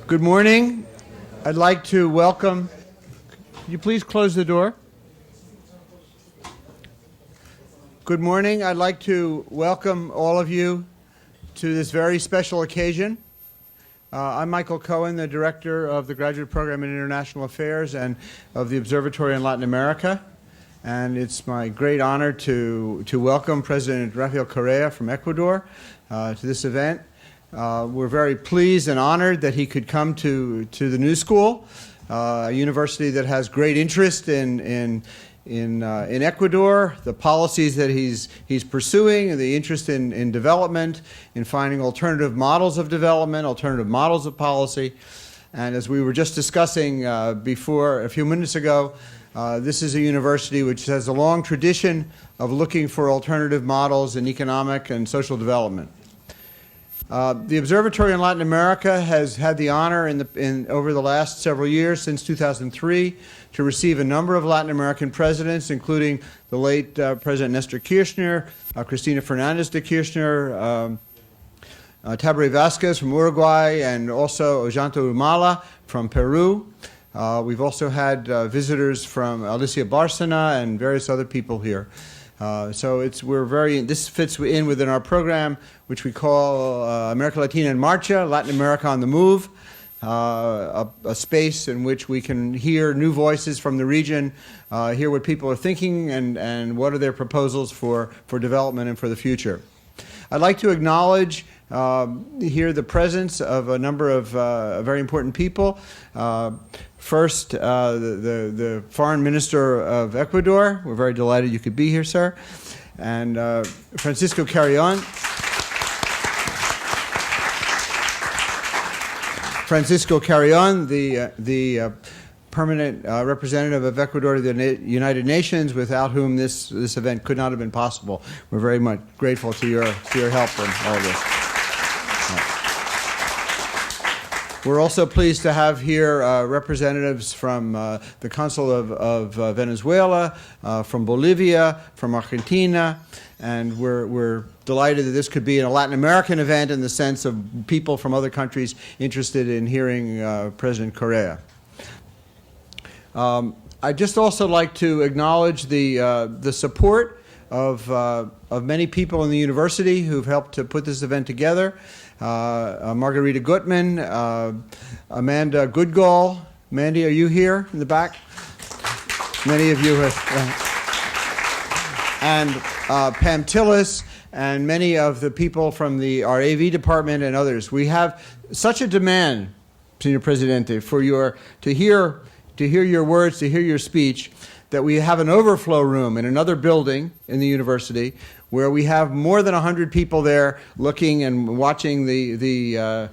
Good morning. I'd like to welcome, could you please close the door? Good morning. I'd like to welcome all of you to this very special occasion. I'm Michael Cohen, the Director of the Graduate Program in International Affairs and of the Observatory in Latin America. And it's my great honor to welcome President Rafael Correa from Ecuador to this event. We're very pleased and honored that he could come to the New School, a university that has great interest in Ecuador, the policies that he's pursuing, and the interest in development, in finding alternative models of development, alternative models of policy. And as we were just discussing before a few minutes ago, this is a university which has a long tradition of looking for alternative models in economic and social development. The Observatory in Latin America has had the honor over the last several years, since 2003, to receive a number of Latin American presidents, including the late President Nestor Kirchner, Cristina Fernandez de Kirchner, Tabaré Vázquez from Uruguay, and also Ollanta Humala from Peru. We've also had visitors from Alicia Bárcena and various other people here. This fits in within our program, which we call America Latina en Marcha, Latin America on the Move, a space in which we can hear new voices from the region, hear what people are thinking and what are their proposals for development and for the future. I'd like to acknowledge here the presence of a number of very important people. First, the Foreign Minister of Ecuador. We're very delighted you could be here, sir. And Francisco Carrion. Francisco Carrion, the permanent representative of Ecuador to the United Nations, without whom this event could not have been possible. We're very much grateful to your help in all of this. We're also pleased to have here representatives from the Consul of Venezuela, from Bolivia, from Argentina, and we're delighted that this could be a Latin American event in the sense of people from other countries interested in hearing President Correa. I'd just also like to acknowledge the support of many people in the university who've helped to put this event together. Margarita Gutman, Amanda Goodgall. Mandy, are you here in the back? Many of you have. And Pam Tillis, and many of the people from our AV department and others. We have such a demand, Señor Presidente, for to hear your words, to hear your speech, that we have an overflow room in another building in the university where we have more than 100 people there looking and watching the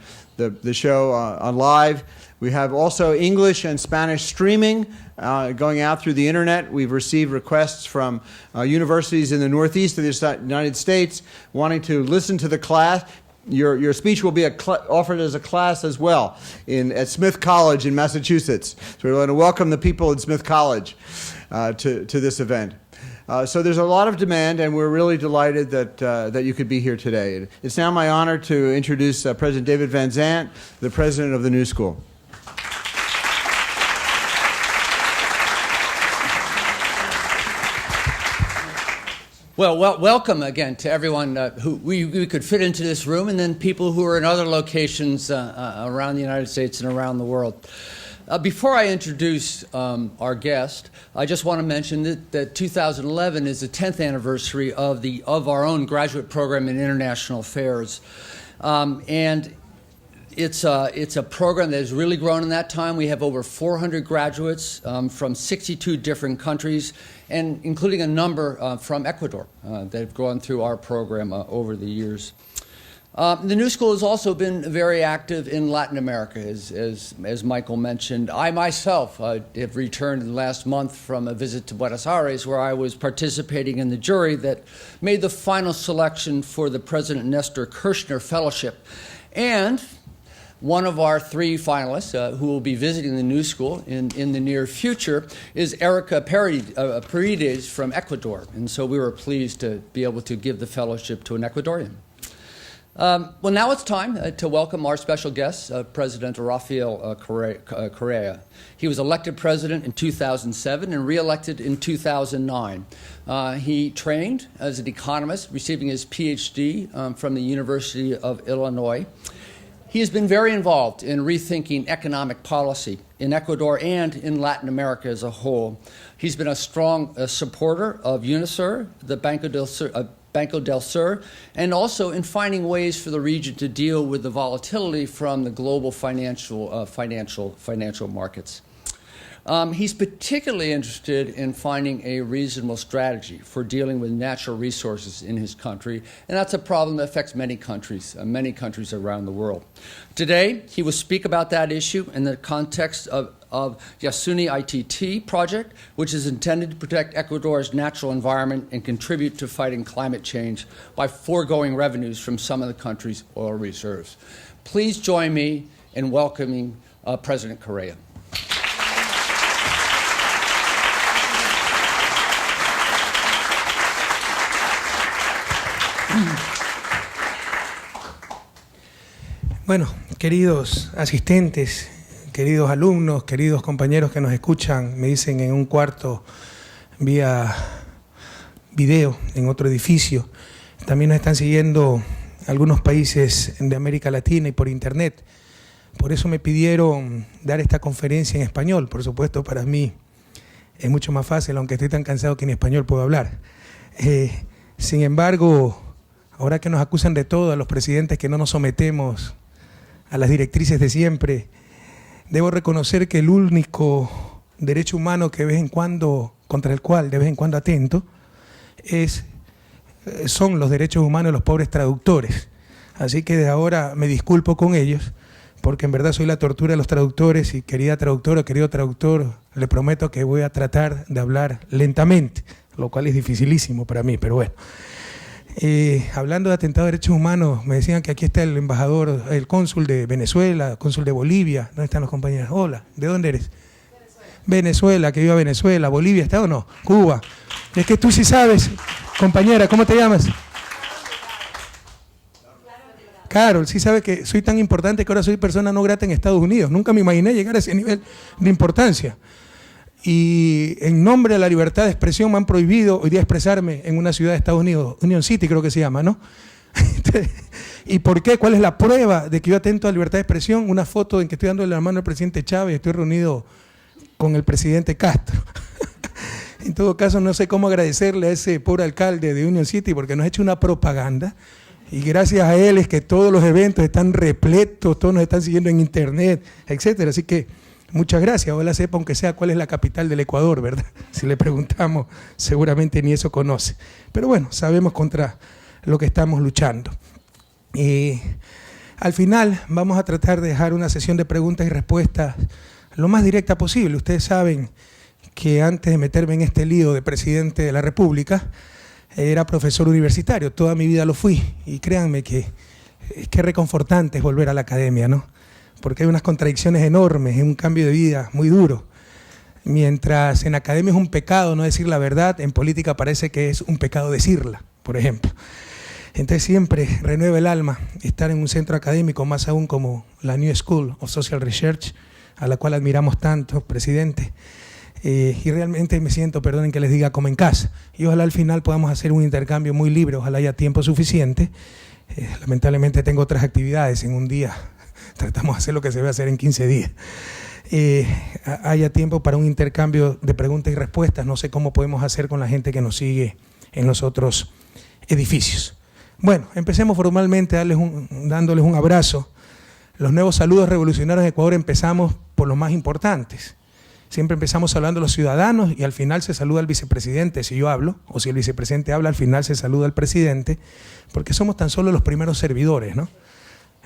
show on live. We have also English and Spanish streaming going out through the internet. We've received requests from universities in the Northeast of the United States wanting to listen to the class. Your speech will be offered as a class as well at Smith College in Massachusetts. So we want to welcome the people at Smith College to this event. So there's a lot of demand, and we're really delighted that you could be here today. It's now my honor to introduce President David Van Zandt, the president of the New School. Well, welcome again to everyone who we could fit into this room, and then people who are in other locations around the United States and around the world. Before I introduce our guest, I just want to mention that 2011 is the 10th anniversary of our own graduate program in international affairs, and it's a program that has really grown in that time. We have over 400 graduates from 62 different countries, and including a number from Ecuador that have gone through our program over the years. The New School has also been very active in Latin America, as Michael mentioned. I myself have returned last month from a visit to Buenos Aires, where I was participating in the jury that made the final selection for the President Nestor Kirchner Fellowship. And one of our three finalists who will be visiting the New School in the near future is Erica Paredes from Ecuador. And so we were pleased to be able to give the fellowship to an Ecuadorian. Well, now it's time to welcome our special guest, President Rafael Correa. He was elected president in 2007 and re-elected in 2009. He trained as an economist, receiving his PhD from the University of Illinois. He has been very involved in rethinking economic policy in Ecuador and in Latin America as a whole. He's been a strong supporter of UNICEF, the Banco del Sur, and also in finding ways for the region to deal with the volatility from the global financial markets. He's particularly interested in finding a reasonable strategy for dealing with natural resources in his country, and that's a problem that affects many countries around the world. Today, he will speak about that issue in the context of Yasuni ITT project, which is intended to protect Ecuador's natural environment and contribute to fighting climate change by foregoing revenues from some of the country's oil reserves. Please join me in welcoming President Correa. Bueno, queridos asistentes, queridos alumnos, queridos compañeros que nos escuchan, me dicen en un cuarto vía video en otro edificio. También nos están siguiendo algunos países de América Latina y por internet. Por eso me pidieron dar esta conferencia en español. Por supuesto, para mí es mucho más fácil, aunque estoy tan cansado que en español puedo hablar. Sin embargo, ahora que nos acusan de todo a los presidentes que no nos sometemos a las directrices de siempre, debo reconocer que el único derecho humano que de vez en cuando, contra el cual de vez en cuando atento, son los derechos humanos de los pobres traductores. Así que de ahora me disculpo con ellos, porque en verdad soy la tortura de los traductores y querida traductora, querido traductor, le prometo que voy a tratar de hablar lentamente, lo cual es dificilísimo para mí, pero bueno. Hablando de atentado de derechos humanos, me decían que aquí está el embajador, el cónsul de Venezuela, cónsul de Bolivia. ¿Dónde están los compañeros? Hola, ¿de dónde eres? Venezuela, que viva Venezuela. ¿Bolivia está o no? Cuba. Es que tú sí sabes, compañera, ¿cómo te llamas? Carol, sí sabe que soy tan importante que ahora soy persona no grata en Estados Unidos. Nunca me imaginé llegar a ese nivel de importancia. Y en nombre de la libertad de expresión me han prohibido hoy día expresarme en una ciudad de Estados Unidos, Union City creo que se llama, ¿no? ¿Y por qué? ¿Cuál es la prueba de que yo atento a la libertad de expresión? Una foto en que estoy dándole la mano al presidente Chávez y estoy reunido con el presidente Castro. En todo caso, no sé cómo agradecerle a ese pobre alcalde de Union City porque nos ha hecho una propaganda y gracias a él es que todos los eventos están repletos, todos nos están siguiendo en internet, etcétera. Así que muchas gracias. Ojalá sepa, aunque sea, cuál es la capital del Ecuador, ¿verdad? Si le preguntamos, seguramente ni eso conoce. Pero bueno, sabemos contra lo que estamos luchando. Al final vamos a tratar de dejar una sesión de preguntas y respuestas lo más directa posible. Ustedes saben que antes de meterme en este lío de presidente de la República, era profesor universitario. Toda mi vida lo fui. Y créanme que qué reconfortante es volver a la academia, ¿no? Porque hay unas contradicciones enormes, es un cambio de vida muy duro. Mientras en academia es un pecado no decir la verdad, en política parece que es un pecado decirla, por ejemplo. Entonces siempre renueva el alma estar en un centro académico, más aún como la New School of Social Research, a la cual admiramos tanto, presidente. Y realmente me siento, perdonen que les diga, como en casa. Y ojalá al final podamos hacer un intercambio muy libre, ojalá haya tiempo suficiente. Lamentablemente tengo otras actividades en un día. Tratamos de hacer lo que se debe hacer en 15 días. Haya tiempo para un intercambio de preguntas y respuestas. No sé cómo podemos hacer con la gente que nos sigue en los otros edificios. Bueno, empecemos formalmente dándoles un abrazo. Los nuevos saludos revolucionarios en Ecuador empezamos por los más importantes. Siempre empezamos hablando a los ciudadanos y al final se saluda al vicepresidente si yo hablo, o si el vicepresidente habla, al final se saluda al presidente, porque somos tan solo los primeros servidores, ¿no?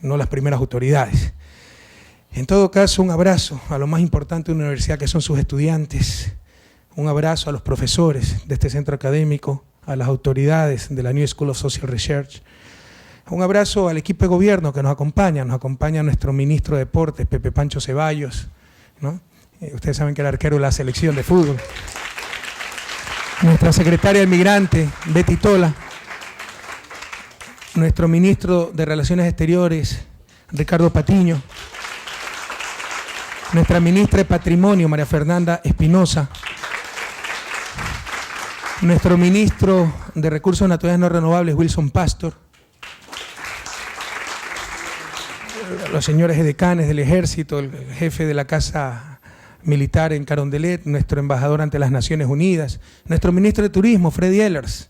No las primeras autoridades. En todo caso, un abrazo a lo más importante de una universidad que son sus estudiantes, un abrazo a los profesores de este centro académico, a las autoridades de la New School of Social Research, un abrazo al equipo de gobierno que nos acompaña nuestro ministro de Deportes, Pepe Pancho Ceballos, ¿no? Ustedes saben que era arquero de la selección de fútbol, nuestra secretaria del Migrante, Betty Tola, nuestro ministro de Relaciones Exteriores, Ricardo Patiño, nuestra ministra de Patrimonio, María Fernanda Espinosa, nuestro ministro de Recursos Naturales No Renovables, Wilson Pastor, los señores edecanes del Ejército, el jefe de la Casa Militar en Carondelet, nuestro embajador ante las Naciones Unidas, nuestro ministro de Turismo, Freddy Ehlers,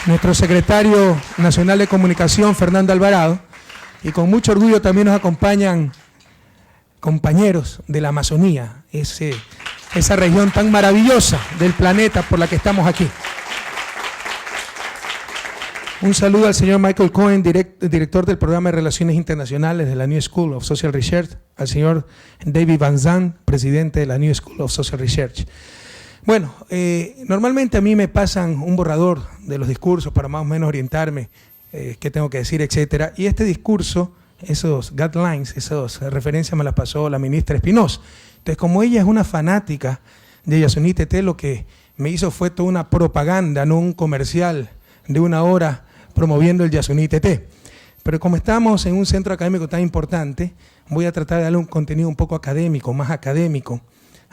nuestro secretario nacional de Comunicación, Fernando Alvarado, y con mucho orgullo también nos acompañan compañeros de la Amazonía, esa región tan maravillosa del planeta por la que estamos aquí. Un saludo al señor Michael Cohen, director del programa de Relaciones Internacionales de la New School of Social Research, al señor David Van Zandt, presidente de la New School of Social Research. Bueno, normalmente a mí me pasan un borrador de los discursos para más o menos orientarme qué tengo que decir, etcétera. Y este discurso, esos guidelines, esas referencias me las pasó la ministra Espinosa. Entonces, como ella es una fanática de Yasuní T.T., lo que me hizo fue toda una propaganda, no un comercial de 1 hora promoviendo el Yasuní T.T. Pero como estamos en un centro académico tan importante, voy a tratar de darle un contenido un poco académico, más académico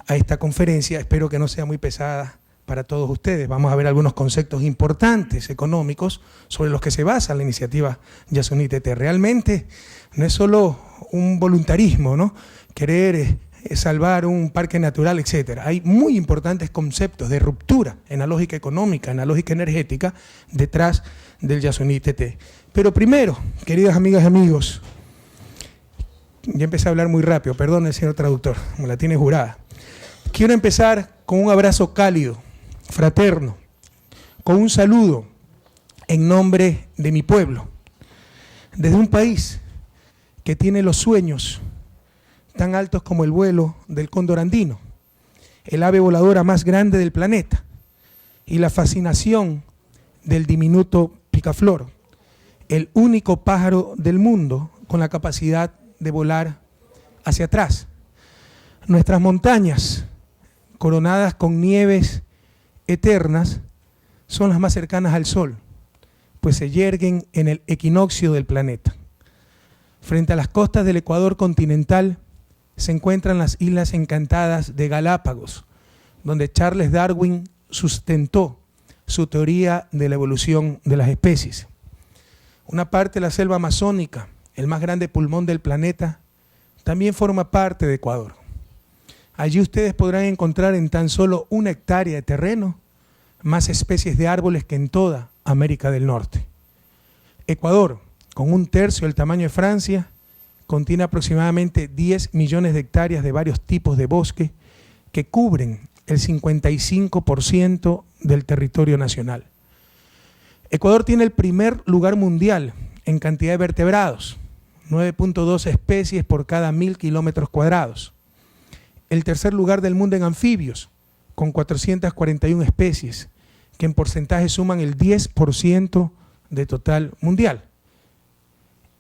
a esta conferencia. Espero que no sea muy pesada para todos ustedes. Vamos a ver algunos conceptos importantes económicos sobre los que se basa la iniciativa Yasuní T.T. Realmente no es solo un voluntarismo, ¿no? Querer salvar un parque natural, etcétera. Hay muy importantes conceptos de ruptura en la lógica económica, en la lógica energética, detrás del Yasuní T.T. Pero primero, queridas amigas y amigos, ya empecé a hablar muy rápido, perdón, señor traductor, me la tiene jurada. Quiero empezar con un abrazo cálido, fraterno, con un saludo en nombre de mi pueblo, desde un país que tiene los sueños tan altos como el vuelo del cóndor andino, el ave voladora más grande del planeta, y la fascinación del diminuto picaflor, el único pájaro del mundo con la capacidad de volar hacia atrás. Nuestras montañas, coronadas con nieves eternas, son las más cercanas al sol, pues se yerguen en el equinoccio del planeta. Frente a las costas del Ecuador continental se encuentran las Islas Encantadas de Galápagos, donde Charles Darwin sustentó su teoría de la evolución de las especies. Una parte de la selva amazónica, el más grande pulmón del planeta, también forma parte de Ecuador. Allí ustedes podrán encontrar en tan solo 1 hectárea de terreno más especies de árboles que en toda América del Norte. Ecuador, con 1/3 del tamaño de Francia, contiene aproximadamente 10 millones de hectáreas de varios tipos de bosque que cubren el 55% del territorio nacional. Ecuador tiene el primer lugar mundial en cantidad de vertebrados, 9.2 especies por cada 1000 kilómetros cuadrados. El tercer lugar del mundo en anfibios, con 441 especies, que en porcentaje suman el 10% del total mundial.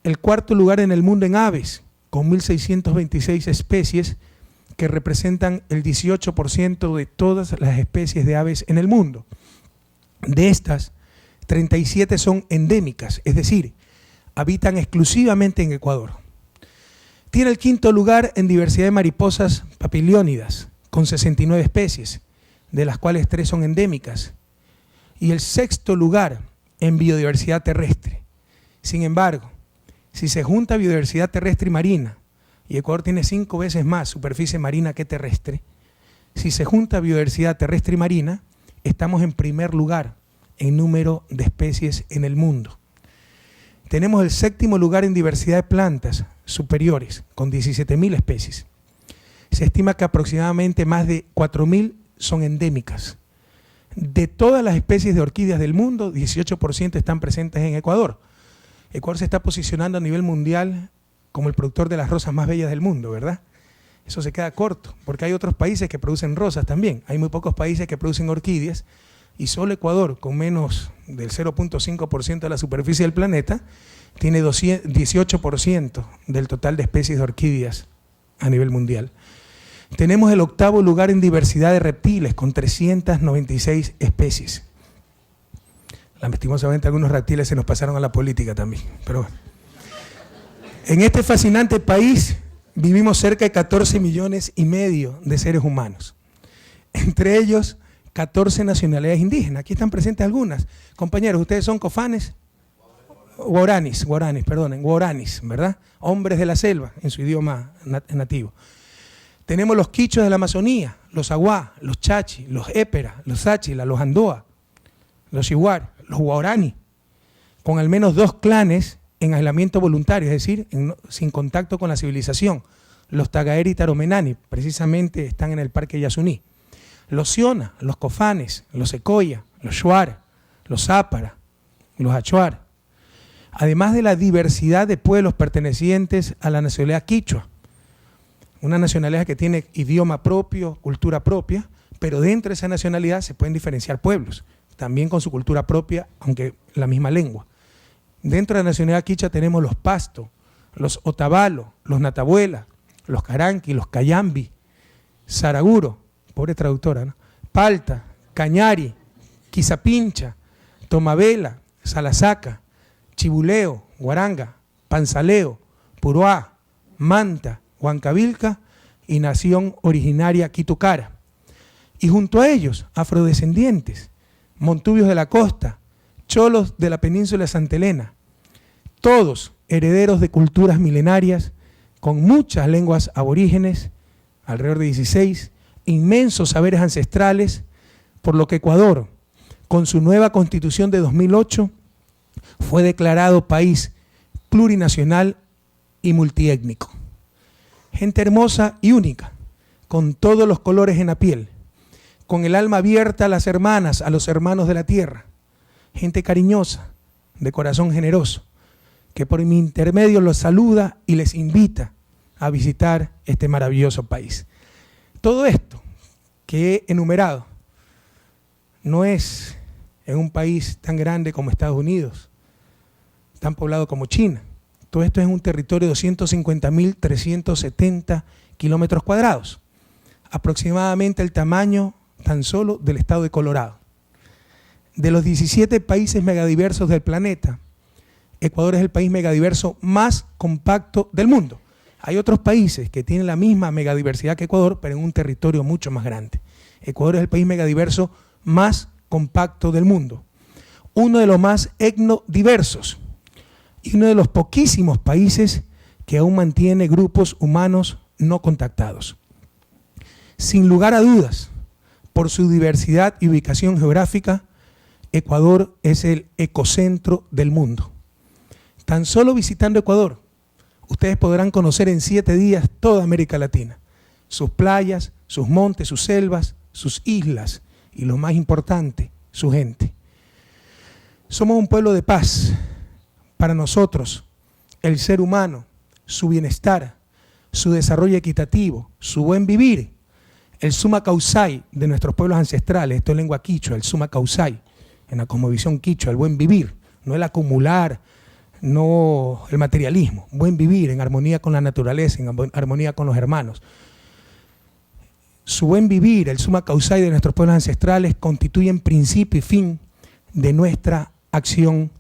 El cuarto lugar en el mundo en aves, con 1.626 especies, que representan el 18% de todas las especies de aves en el mundo. De estas, 37 son endémicas, es decir, habitan exclusivamente en Ecuador. Tiene el quinto lugar en diversidad de mariposas papiliónidas, con 69 especies, de las cuales 3 son endémicas. Y el sexto lugar en biodiversidad terrestre. Sin embargo, si se junta biodiversidad terrestre y marina, y Ecuador tiene 5 veces más superficie marina que terrestre, si se junta biodiversidad terrestre y marina, estamos en primer lugar en número de especies en el mundo. Tenemos el séptimo lugar en diversidad de plantas superiores, con 17.000 especies. Se estima que aproximadamente más de 4.000 son endémicas. De todas las especies de orquídeas del mundo, 18% están presentes en Ecuador. Ecuador se está posicionando a nivel mundial como el productor de las rosas más bellas del mundo, ¿verdad? Eso se queda corto, porque hay otros países que producen rosas también. Hay muy pocos países que producen orquídeas, y solo Ecuador, con menos del 0.5% de la superficie del planeta, tiene 18% del total de especies de orquídeas a nivel mundial. Tenemos el octavo lugar en diversidad de reptiles, con 396 especies. Lastimosamente algunos reptiles se nos pasaron a la política también, pero bueno. En este fascinante país vivimos cerca de 14 millones y medio de seres humanos. Entre ellos, 14 nacionalidades indígenas. Aquí están presentes algunas. Compañeros, ¿ustedes son cofanes? Guaranis, ¿verdad? Hombres de la selva, en su idioma nativo. Tenemos los quichos de la Amazonía, los aguá, los chachi, los épera, los sáchila, los andoa, los iguar, los guaraní, con al menos 2 clanes en aislamiento voluntario, es decir, sin contacto con la civilización. Los tagaeri y taromenani, precisamente están en el Parque Yasuní. Los siona, los cofanes, los secoya, los shuar, los zápara, los achuar. Además de la diversidad de pueblos pertenecientes a la nacionalidad quichua. Una nacionalidad que tiene idioma propio, cultura propia, pero dentro de esa nacionalidad se pueden diferenciar pueblos, también con su cultura propia, aunque la misma lengua. Dentro de la nacionalidad quichua tenemos los pasto, los otavalo, los natabuela, los caranqui, los cayambi, saraguro, pobre traductora, ¿no? Palta, cañari, quizapincha, tomabela, salasaca, chibuleo, guaranga, panzaleo, puruá, manta, huancavilca y nación originaria quitucara. Y junto a ellos, afrodescendientes, montubios de la costa, cholos de la península de Santa Elena, todos herederos de culturas milenarias, con muchas lenguas aborígenes, alrededor de 16, inmensos saberes ancestrales, por lo que Ecuador, con su nueva constitución de 2008, fue declarado país plurinacional y multiétnico. Gente hermosa y única, con todos los colores en la piel, con el alma abierta a las hermanas, a los hermanos de la tierra. Gente cariñosa, de corazón generoso, que por mi intermedio los saluda y les invita a visitar este maravilloso país. Todo esto que he enumerado no es en un país tan grande como Estados Unidos, tan poblado como China. Todo esto es un territorio de 250.370 kilómetros cuadrados, aproximadamente el tamaño tan solo del estado de Colorado. De los 17 países megadiversos del planeta, Ecuador es el país megadiverso más compacto del mundo. Hay otros países que tienen la misma megadiversidad que Ecuador, pero en un territorio mucho más grande. Ecuador es el país megadiverso más compacto del mundo. Uno de los más etnodiversos y uno de los poquísimos países que aún mantiene grupos humanos no contactados. Sin lugar a dudas, por su diversidad y ubicación geográfica, Ecuador es el ecocentro del mundo. Tan solo visitando Ecuador, ustedes podrán conocer en 7 días toda América Latina, sus playas, sus montes, sus selvas, sus islas y lo más importante, su gente. Somos un pueblo de paz. Para nosotros, el ser humano, su bienestar, su desarrollo equitativo, su buen vivir, el summa causai de nuestros pueblos ancestrales, esto es lengua quichua, el summa causai, en la cosmovisión quichua, el buen vivir, no el acumular, no el materialismo, buen vivir en armonía con la naturaleza, en armonía con los hermanos. Su buen vivir, el summa causai de nuestros pueblos ancestrales, constituyen principio y fin de nuestra acción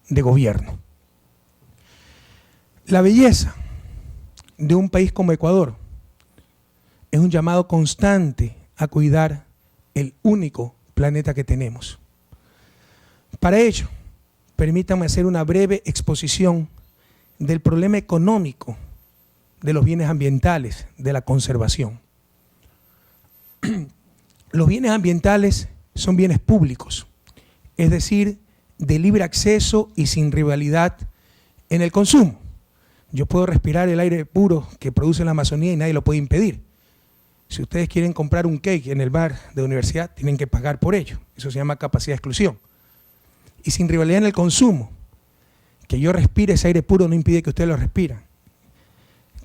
de gobierno. La belleza de un país como Ecuador es un llamado constante a cuidar el único planeta que tenemos. Para ello, permítanme hacer una breve exposición del problema económico de los bienes ambientales, de la conservación. Los bienes ambientales son bienes públicos, es decir, de libre acceso y sin rivalidad en el consumo. Yo puedo respirar el aire puro que produce la Amazonía y nadie lo puede impedir. Si ustedes quieren comprar un cake en el bar de universidad, tienen que pagar por ello. Eso se llama capacidad de exclusión. Y sin rivalidad en el consumo, que yo respire ese aire puro no impide que ustedes lo respiren.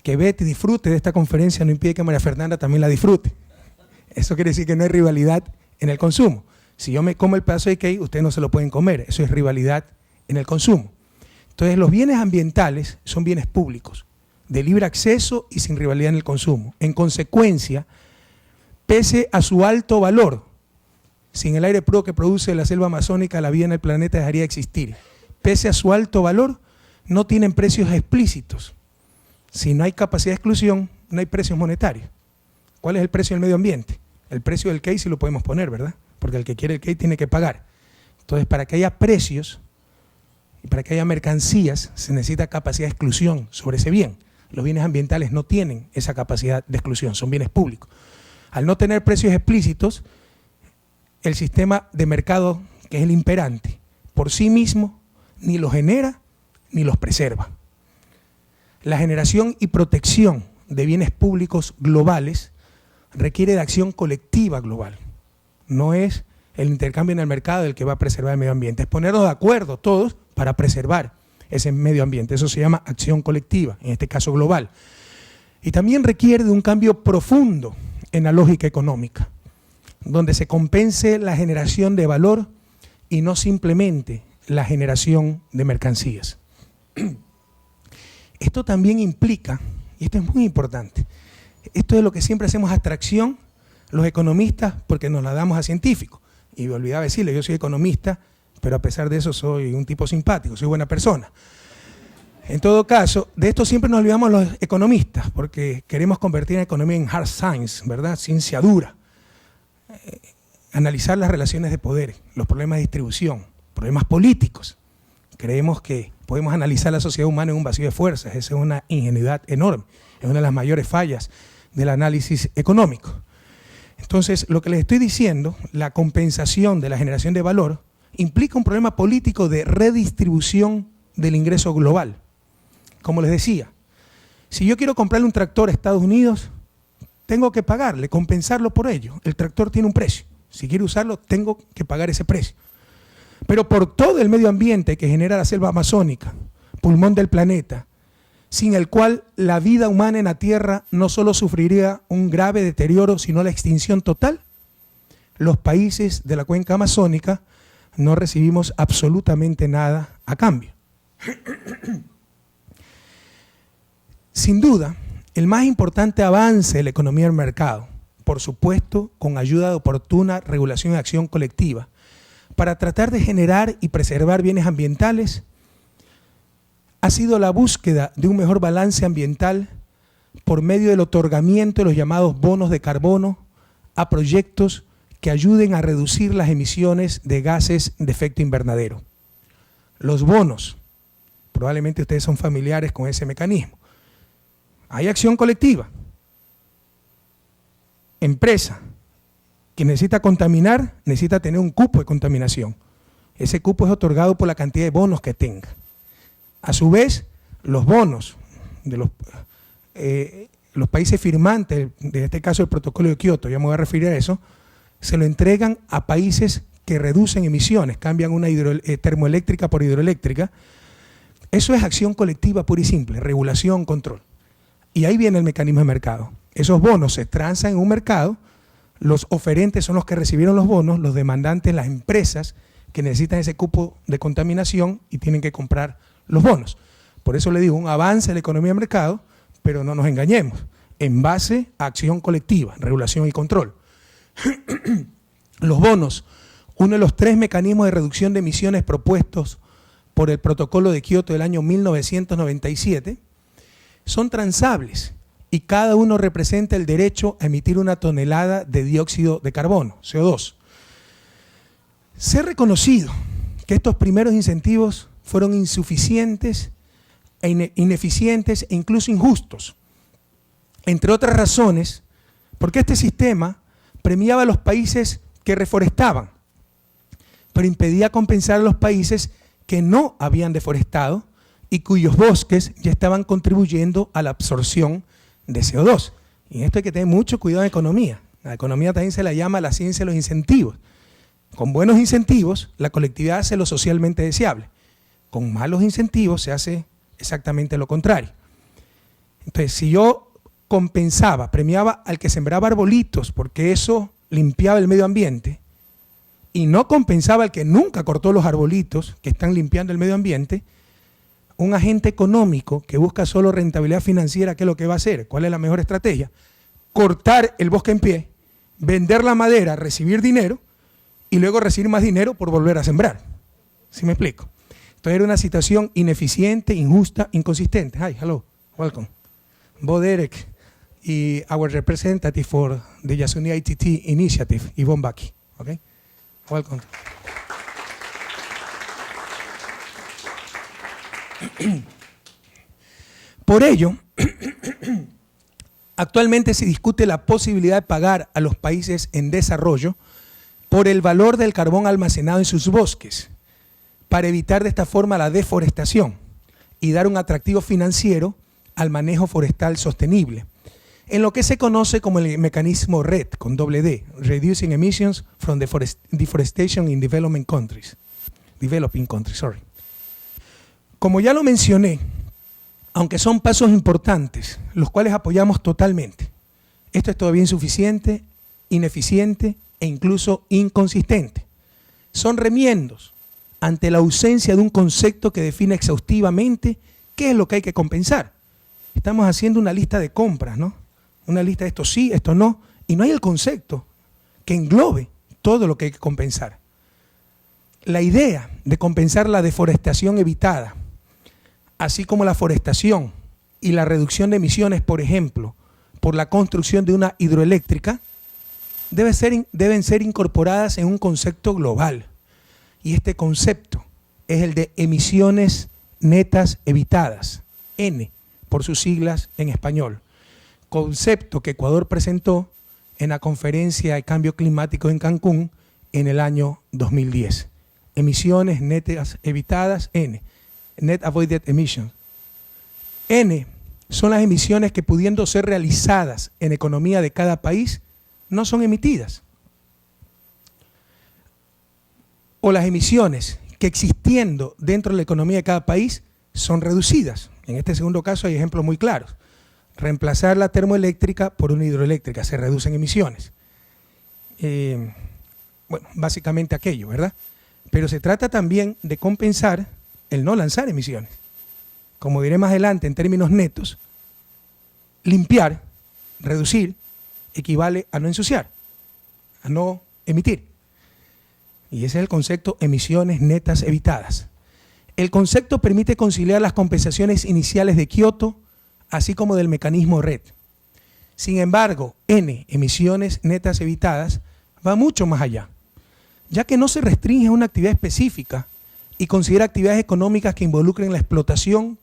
Que Betty disfrute de esta conferencia no impide que María Fernanda también la disfrute. Eso quiere decir que no hay rivalidad en el consumo. Si yo me como el pedazo de cake, ustedes no se lo pueden comer. Eso es rivalidad en el consumo. Entonces, los bienes ambientales son bienes públicos, de libre acceso y sin rivalidad en el consumo. En consecuencia, pese a su alto valor, sin el aire puro que produce la selva amazónica, la vida en el planeta dejaría de existir. Pese a su alto valor, no tienen precios explícitos. Si no hay capacidad de exclusión, no hay precios monetarios. ¿Cuál es el precio del medio ambiente? El precio del CAI sí lo podemos poner, ¿verdad? Porque el que quiere el CAI tiene que pagar. Entonces, para que haya precios y para que haya mercancías, se necesita capacidad de exclusión sobre ese bien. Los bienes ambientales no tienen esa capacidad de exclusión, son bienes públicos. Al no tener precios explícitos, el sistema de mercado, que es el imperante, por sí mismo ni los genera ni los preserva. La generación y protección de bienes públicos globales requiere de acción colectiva global. No es el intercambio en el mercado el que va a preservar el medio ambiente, es ponernos de acuerdo todos para preservar ese medio ambiente. Eso se llama acción colectiva, en este caso global. Y también requiere de un cambio profundo en la lógica económica, donde se compense la generación de valor y no simplemente la generación de mercancías. Esto también implica, y esto es muy importante, esto es lo que siempre hacemos abstracción los economistas porque nos la damos a científicos. Y me olvidaba decirle, yo soy economista, pero a pesar de eso soy un tipo simpático, soy buena persona. En todo caso, de esto siempre nos olvidamos los economistas, porque queremos convertir la economía en hard science, ¿verdad? Ciencia dura. Analizar las relaciones de poder, los problemas de distribución, problemas políticos. Creemos que podemos analizar la sociedad humana en un vacío de fuerzas. Esa es una ingenuidad enorme. Es una de las mayores fallas del análisis económico. Entonces, lo que les estoy diciendo, la compensación de la generación de valor, implica un problema político de redistribución del ingreso global. Como les decía, si yo quiero comprarle un tractor a Estados Unidos, tengo que pagarle, compensarlo por ello. El tractor tiene un precio. Si quiero usarlo, tengo que pagar ese precio. Pero por todo el medio ambiente que genera la selva amazónica, pulmón del planeta, sin el cual la vida humana en la Tierra no solo sufriría un grave deterioro, sino la extinción total, los países de la cuenca amazónica no recibimos absolutamente nada a cambio. Sin duda, el más importante avance de la economía del mercado, por supuesto, con ayuda de oportuna regulación y acción colectiva, para tratar de generar y preservar bienes ambientales, ha sido la búsqueda de un mejor balance ambiental por medio del otorgamiento de los llamados bonos de carbono a proyectos que ayuden a reducir las emisiones de gases de efecto invernadero. Los bonos, probablemente ustedes son familiares con ese mecanismo. Hay acción colectiva. Empresa que necesita contaminar, necesita tener un cupo de contaminación. Ese cupo es otorgado por la cantidad de bonos que tenga. A su vez, los bonos de los países firmantes, de este caso el protocolo de Kioto, ya me voy a referir a eso, se lo entregan a países que reducen emisiones, cambian una termoeléctrica por hidroeléctrica. Eso es acción colectiva pura y simple, regulación, control. Y ahí viene el mecanismo de mercado. Esos bonos se transan en un mercado, los oferentes son los que recibieron los bonos, los demandantes, las empresas que necesitan ese cupo de contaminación y tienen que comprar los bonos. Por eso le digo, un avance de la economía de mercado, pero no nos engañemos, en base a acción colectiva, regulación y control. Los bonos, uno de los 3 mecanismos de reducción de emisiones propuestos por el protocolo de Kioto del año 1997, son transables y cada uno representa el derecho a emitir una tonelada de dióxido de carbono, CO2. Se ha reconocido que estos primeros incentivos fueron insuficientes, ineficientes e incluso injustos. Entre otras razones, porque este sistema premiaba a los países que reforestaban, pero impedía compensar a los países que no habían deforestado y cuyos bosques ya estaban contribuyendo a la absorción de CO2. Y en esto hay que tener mucho cuidado en economía. La economía también se la llama la ciencia de los incentivos. Con buenos incentivos, la colectividad hace lo socialmente deseable. Con malos incentivos se hace exactamente lo contrario. Entonces, si yo compensaba, premiaba al que sembraba arbolitos porque eso limpiaba el medio ambiente y no compensaba al que nunca cortó los arbolitos que están limpiando el medio ambiente, un agente económico que busca solo rentabilidad financiera, ¿qué es lo que va a hacer? ¿Cuál es la mejor estrategia? Cortar el bosque en pie, vender la madera, recibir dinero y luego recibir más dinero por volver a sembrar. ¿Sí me explico? Entonces era una situación ineficiente, injusta, inconsistente. Hi, hello, welcome. Bo Derek y our representative for the Yasuni ITT initiative, Yvonne Baki. Okay? Welcome. Por ello, actualmente se discute la posibilidad de pagar a los países en desarrollo por el valor del carbón almacenado en sus bosques, para evitar de esta forma la deforestación y dar un atractivo financiero al manejo forestal sostenible, en lo que se conoce como el mecanismo RED, con doble D, Reducing Emissions from Deforestation in Developing Countries. Como ya lo mencioné, aunque son pasos importantes, los cuales apoyamos totalmente, esto es todavía insuficiente, ineficiente e incluso inconsistente. Son remiendos ante la ausencia de un concepto que define exhaustivamente qué es lo que hay que compensar. Estamos haciendo una lista de compras, ¿no? Una lista de esto sí, esto no, y no hay el concepto que englobe todo lo que hay que compensar. La idea de compensar la deforestación evitada, así como la forestación y la reducción de emisiones, por ejemplo, por la construcción de una hidroeléctrica, deben ser incorporadas en un concepto global. Y este concepto es el de emisiones netas evitadas, N, por sus siglas en español. Concepto que Ecuador presentó en la Conferencia de Cambio Climático en Cancún en el año 2010. Emisiones netas evitadas, N. Net Avoided Emissions. N son las emisiones que, pudiendo ser realizadas en economía de cada país, no son emitidas. O las emisiones que, existiendo dentro de la economía de cada país, son reducidas. En este segundo caso hay ejemplos muy claros. Reemplazar la termoeléctrica por una hidroeléctrica, se reducen emisiones. Bueno, básicamente aquello, ¿verdad? Pero se trata también de compensar el no lanzar emisiones. Como diré más adelante en términos netos, limpiar, reducir, equivale a no ensuciar, a no emitir. Y ese es el concepto emisiones netas evitadas. El concepto permite conciliar las compensaciones iniciales de Kioto, así como del mecanismo RED. Sin embargo, N, emisiones netas evitadas, va mucho más allá, ya que no se restringe a una actividad específica y considera actividades económicas que involucren la explotación,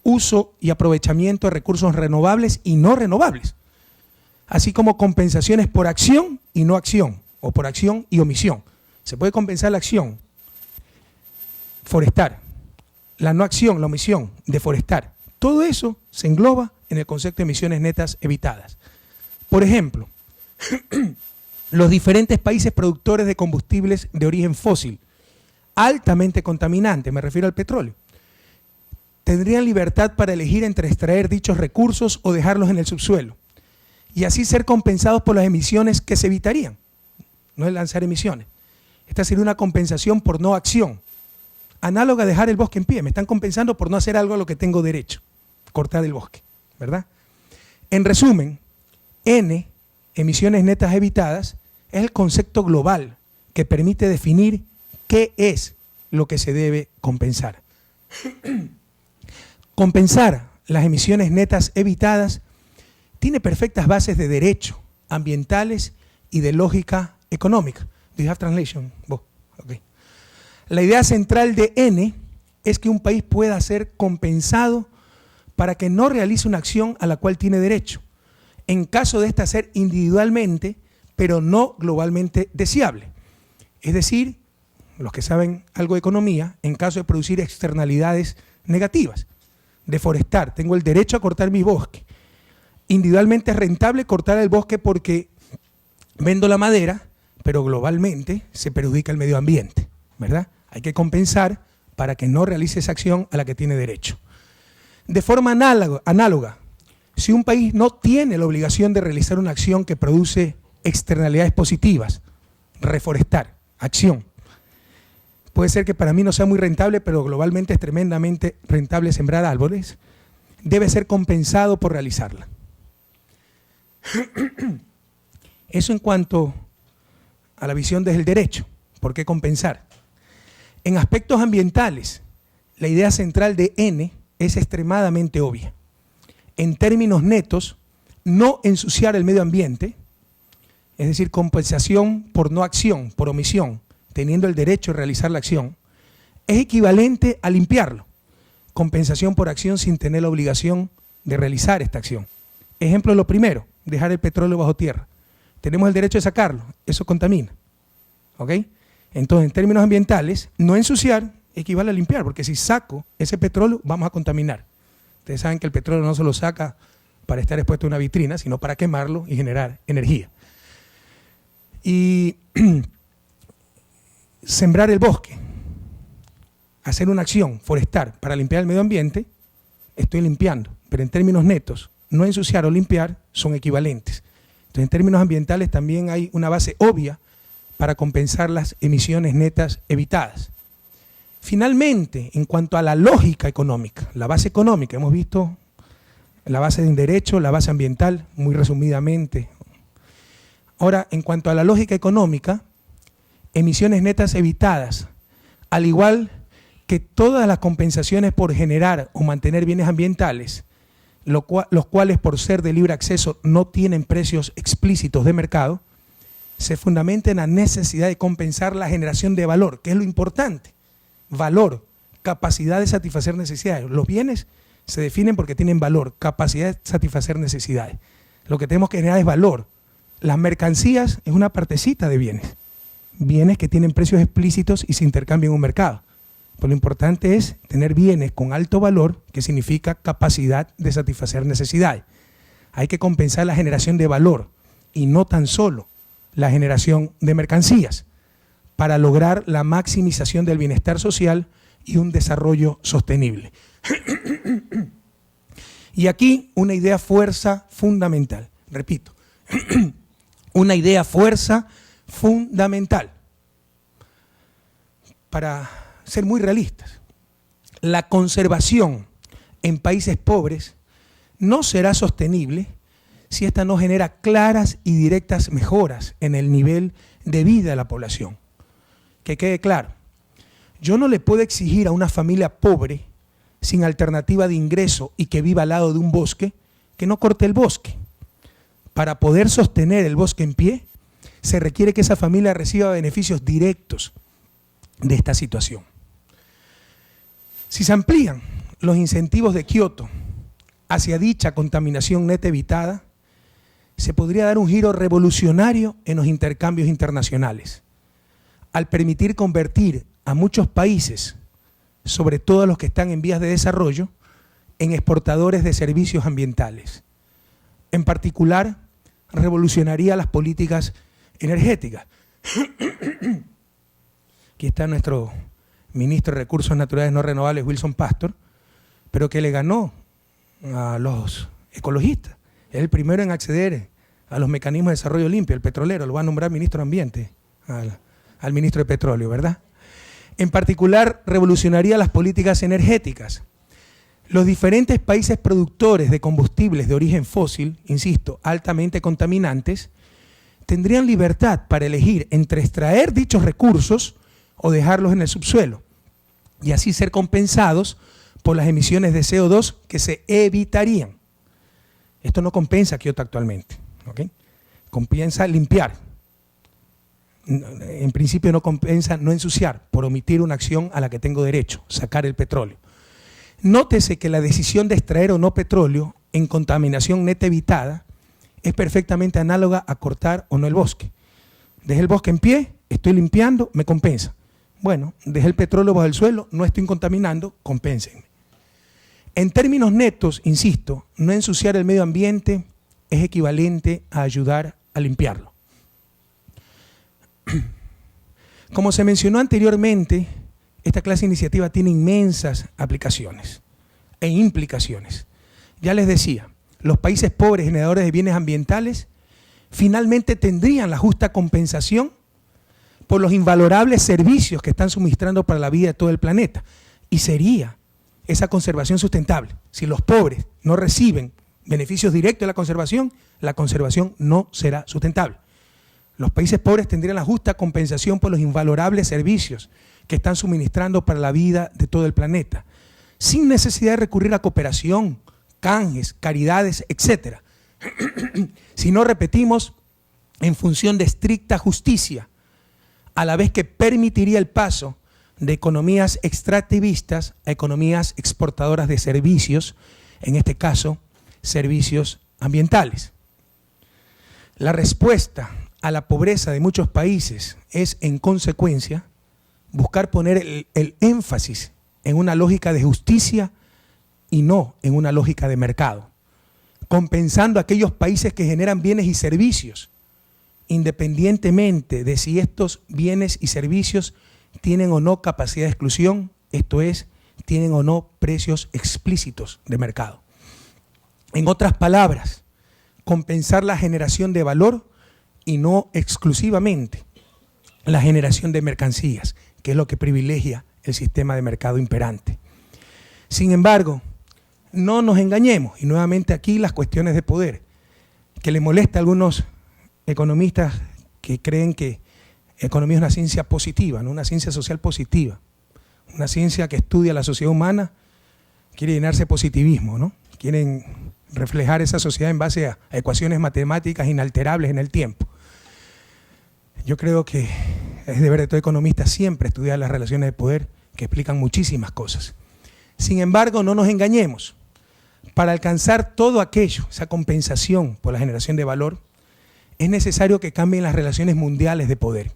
uso y aprovechamiento de recursos renovables y no renovables, así como compensaciones por acción y no acción, o por acción y omisión. Se puede compensar la acción, forestar, la no acción, la omisión, deforestar. Todo eso se engloba en el concepto de emisiones netas evitadas. Por ejemplo, los diferentes países productores de combustibles de origen fósil, altamente contaminante, me refiero al petróleo, tendrían libertad para elegir entre extraer dichos recursos o dejarlos en el subsuelo, y así ser compensados por las emisiones que se evitarían. No es lanzar emisiones. Esta sería una compensación por no acción, análoga a dejar el bosque en pie. Me están compensando por no hacer algo a lo que tengo derecho, cortar el bosque, ¿verdad? En resumen, N, emisiones netas evitadas, es el concepto global que permite definir qué es lo que se debe compensar. Compensar las emisiones netas evitadas tiene perfectas bases de derecho, ambientales y de lógica económica. Do you have translation? Okay. La idea central de N es que un país pueda ser compensado para que no realice una acción a la cual tiene derecho, en caso de esta ser individualmente, pero no globalmente deseable. Es decir, los que saben algo de economía, en caso de producir externalidades negativas. Deforestar, tengo el derecho a cortar mi bosque. Individualmente es rentable cortar el bosque porque vendo la madera, pero globalmente se perjudica el medio ambiente, ¿verdad? Hay que compensar para que no realice esa acción a la que tiene derecho. De forma análoga, si un país no tiene la obligación de realizar una acción que produce externalidades positivas, reforestar, acción, puede ser que para mí no sea muy rentable, pero globalmente es tremendamente rentable sembrar árboles, debe ser compensado por realizarla. Eso en cuanto a la visión desde el derecho. ¿Por qué compensar? En aspectos ambientales, la idea central de N es extremadamente obvia. En términos netos, no ensuciar el medio ambiente, es decir, compensación por no acción, por omisión, teniendo el derecho de realizar la acción, es equivalente a limpiarlo, compensación por acción sin tener la obligación de realizar esta acción. Ejemplo, lo primero, dejar el petróleo bajo tierra. Tenemos el derecho de sacarlo, eso contamina. ¿Ok? Entonces, en términos ambientales, no ensuciar equivale a limpiar, porque si saco ese petróleo, vamos a contaminar. Ustedes saben que el petróleo no se lo saca para estar expuesto a una vitrina, sino para quemarlo y generar energía. Y sembrar el bosque, hacer una acción forestal para limpiar el medio ambiente, estoy limpiando, pero en términos netos, no ensuciar o limpiar son equivalentes. Entonces, en términos ambientales también hay una base obvia para compensar las emisiones netas evitadas. Finalmente, en cuanto a la lógica económica, la base económica, hemos visto la base de un derecho, la base ambiental, muy resumidamente. Ahora, en cuanto a la lógica económica, emisiones netas evitadas, al igual que todas las compensaciones por generar o mantener bienes ambientales, los cuales por ser de libre acceso no tienen precios explícitos de mercado, se fundamenta en la necesidad de compensar la generación de valor, que es lo importante. Valor, capacidad de satisfacer necesidades. Los bienes se definen porque tienen valor, capacidad de satisfacer necesidades. Lo que tenemos que generar es valor. Las mercancías es una partecita de bienes. Bienes que tienen precios explícitos y se intercambian en un mercado. Pero lo importante es tener bienes con alto valor, que significa capacidad de satisfacer necesidades. Hay que compensar la generación de valor y no tan solo la generación de mercancías para lograr la maximización del bienestar social y un desarrollo sostenible. Y aquí una idea fuerza fundamental, repito, una idea fuerza fundamental para ser muy realistas. La conservación en países pobres no será sostenible si ésta no genera claras y directas mejoras en el nivel de vida de la población. Que quede claro, yo no le puedo exigir a una familia pobre, sin alternativa de ingreso y que viva al lado de un bosque, que no corte el bosque. Para poder sostener el bosque en pie, se requiere que esa familia reciba beneficios directos de esta situación. Si se amplían los incentivos de Kioto hacia dicha contaminación neta evitada, se podría dar un giro revolucionario en los intercambios internacionales, al permitir convertir a muchos países, sobre todo los que están en vías de desarrollo, en exportadores de servicios ambientales. En particular, revolucionaría las políticas energéticas. Aquí está nuestro ministro de Recursos Naturales No Renovables, Wilson Pastor, pero que le ganó a los ecologistas. Es el primero en acceder a los mecanismos de desarrollo limpio, el petrolero, lo va a nombrar ministro de Ambiente, al ministro de Petróleo, ¿verdad? En particular, revolucionaría las políticas energéticas. Los diferentes países productores de combustibles de origen fósil, insisto, altamente contaminantes, tendrían libertad para elegir entre extraer dichos recursos o dejarlos en el subsuelo, y así ser compensados por las emisiones de CO2 que se evitarían. Esto no compensa Kioto actualmente, ¿ok? Compensa limpiar. En principio no compensa no ensuciar por omitir una acción a la que tengo derecho, sacar el petróleo. Nótese que la decisión de extraer o no petróleo en contaminación neta evitada es perfectamente análoga a cortar o no el bosque. Dejé el bosque en pie, estoy limpiando, me compensa. Bueno, dejé el petróleo bajo el suelo, no estoy contaminando, compénsenme. En términos netos, insisto, no ensuciar el medio ambiente es equivalente a ayudar a limpiarlo. Como se mencionó anteriormente, esta clase de iniciativa tiene inmensas aplicaciones e implicaciones. Ya les decía, los países pobres generadores de bienes ambientales finalmente tendrían la justa compensación por los invalorables servicios que están suministrando para la vida de todo el planeta. Y sería esa conservación sustentable. Si los pobres no reciben beneficios directos de la conservación no será sustentable. Los países pobres tendrían la justa compensación por los invalorables servicios que están suministrando para la vida de todo el planeta, sin necesidad de recurrir a cooperación, canjes, caridades, etc. Sino, repetimos, en función de estricta justicia, a la vez que permitiría el paso de economías extractivistas a economías exportadoras de servicios, en este caso, servicios ambientales. La respuesta a la pobreza de muchos países es, en consecuencia, buscar poner el énfasis en una lógica de justicia y no en una lógica de mercado, compensando a aquellos países que generan bienes y servicios, independientemente de si estos bienes y servicios tienen o no capacidad de exclusión, esto es, tienen o no precios explícitos de mercado. En otras palabras, compensar la generación de valor y no exclusivamente la generación de mercancías, que es lo que privilegia el sistema de mercado imperante. Sin embargo, no nos engañemos, y nuevamente aquí las cuestiones de poder, que le molesta a algunos economistas que creen que economía es una ciencia positiva, ¿no? Una ciencia social positiva, una ciencia que estudia la sociedad humana, quiere llenarse de positivismo, ¿no? Quieren reflejar esa sociedad en base a ecuaciones matemáticas inalterables en el tiempo. Yo creo que es deber de todo economista siempre estudiar las relaciones de poder que explican muchísimas cosas. Sin embargo, no nos engañemos. Para alcanzar todo aquello, esa compensación por la generación de valor, es necesario que cambien las relaciones mundiales de poder.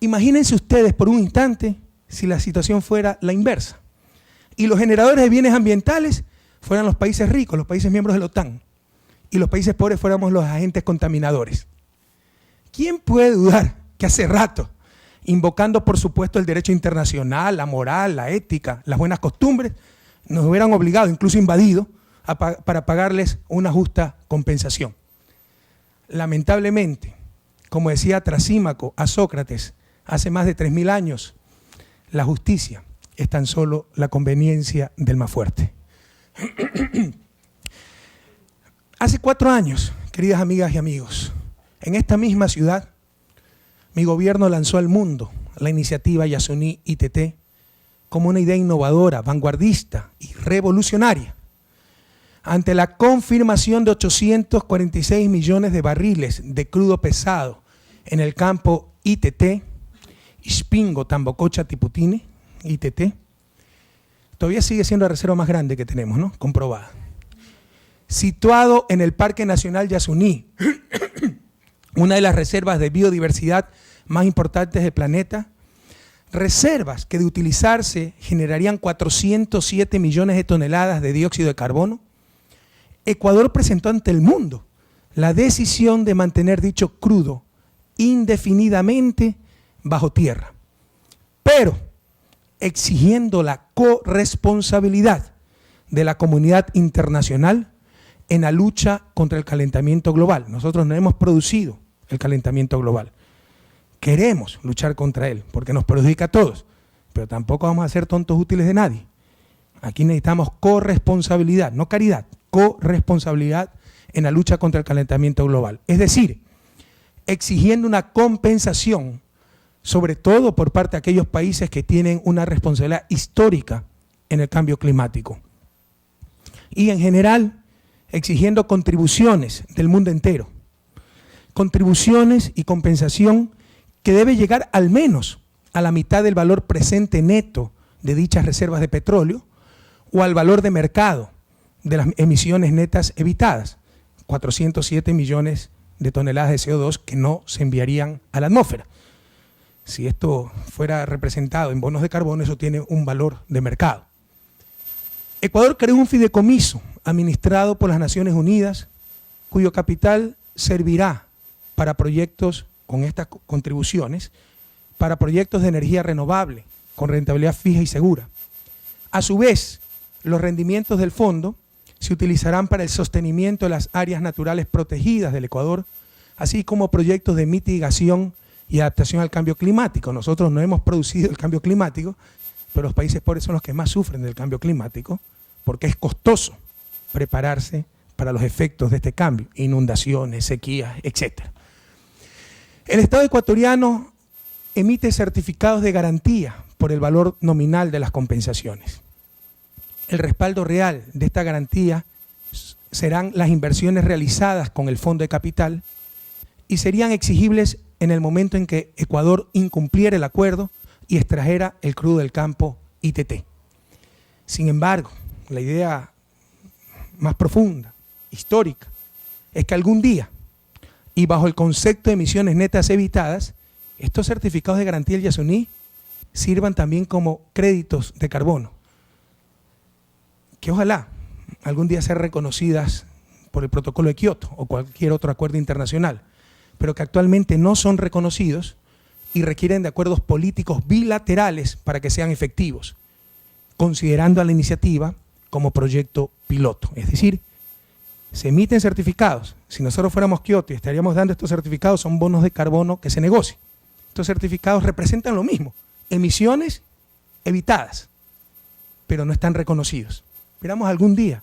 Imagínense ustedes por un instante si la situación fuera la inversa y los generadores de bienes ambientales fueran los países ricos, los países miembros de la OTAN, y los países pobres fuéramos los agentes contaminadores. ¿Quién puede dudar que hace rato, invocando por supuesto el derecho internacional, la moral, la ética, las buenas costumbres, nos hubieran obligado, incluso invadido, para pagarles una justa compensación? Lamentablemente, como decía Trasímaco a Sócrates hace más de 3000 años, la justicia es tan solo la conveniencia del más fuerte. Hace 4 años, queridas amigas y amigos, en esta misma ciudad, mi gobierno lanzó al mundo la iniciativa Yasuní ITT como una idea innovadora, vanguardista y revolucionaria. Ante la confirmación de 846 millones de barriles de crudo pesado en el campo ITT, Ispingo, Tambococha, Tiputini, ITT, todavía sigue siendo la reserva más grande que tenemos, ¿no? Comprobada. Situado en el Parque Nacional Yasuní, una de las reservas de biodiversidad más importantes del planeta, reservas que de utilizarse generarían 407 millones de toneladas de dióxido de carbono, Ecuador presentó ante el mundo la decisión de mantener dicho crudo indefinidamente bajo tierra, pero exigiendo la corresponsabilidad de la comunidad internacional en la lucha contra el calentamiento global. Nosotros no hemos producido el calentamiento global. Queremos luchar contra él porque nos perjudica a todos, pero tampoco vamos a ser tontos útiles de nadie. Aquí necesitamos corresponsabilidad, no caridad, corresponsabilidad en la lucha contra el calentamiento global. Es decir, exigiendo una compensación, sobre todo por parte de aquellos países que tienen una responsabilidad histórica en el cambio climático. Y en general, exigiendo contribuciones del mundo entero. Contribuciones y compensación que debe llegar al menos a la mitad del valor presente neto de dichas reservas de petróleo o al valor de mercado de las emisiones netas evitadas, 407 millones de toneladas de CO2 que no se enviarían a la atmósfera. Si esto fuera representado en bonos de carbono, eso tiene un valor de mercado. Ecuador creó un fideicomiso administrado por las Naciones Unidas, cuyo capital servirá para proyectos con estas contribuciones, para proyectos de energía renovable, con rentabilidad fija y segura. A su vez, los rendimientos del fondo se utilizarán para el sostenimiento de las áreas naturales protegidas del Ecuador, así como proyectos de mitigación y adaptación al cambio climático. Nosotros no hemos producido el cambio climático, pero los países pobres son los que más sufren del cambio climático, porque es costoso prepararse para los efectos de este cambio, inundaciones, sequías, etc. El Estado ecuatoriano emite certificados de garantía por el valor nominal de las compensaciones. El respaldo real de esta garantía serán las inversiones realizadas con el Fondo de Capital y serían exigibles en el momento en que Ecuador incumpliera el acuerdo y extrajera el crudo del campo ITT. Sin embargo, la idea más profunda, histórica, es que algún día, y bajo el concepto de emisiones netas evitadas, estos certificados de garantía del Yasuní sirvan también como créditos de carbono, que ojalá algún día sean reconocidas por el Protocolo de Kioto o cualquier otro acuerdo internacional, pero que actualmente no son reconocidos y requieren de acuerdos políticos bilaterales para que sean efectivos, considerando a la iniciativa como proyecto piloto. Es decir, se emiten certificados. Si nosotros fuéramos Kioto y estaríamos dando estos certificados, son bonos de carbono que se negocian. Estos certificados representan lo mismo, emisiones evitadas, pero no están reconocidos. Esperamos algún día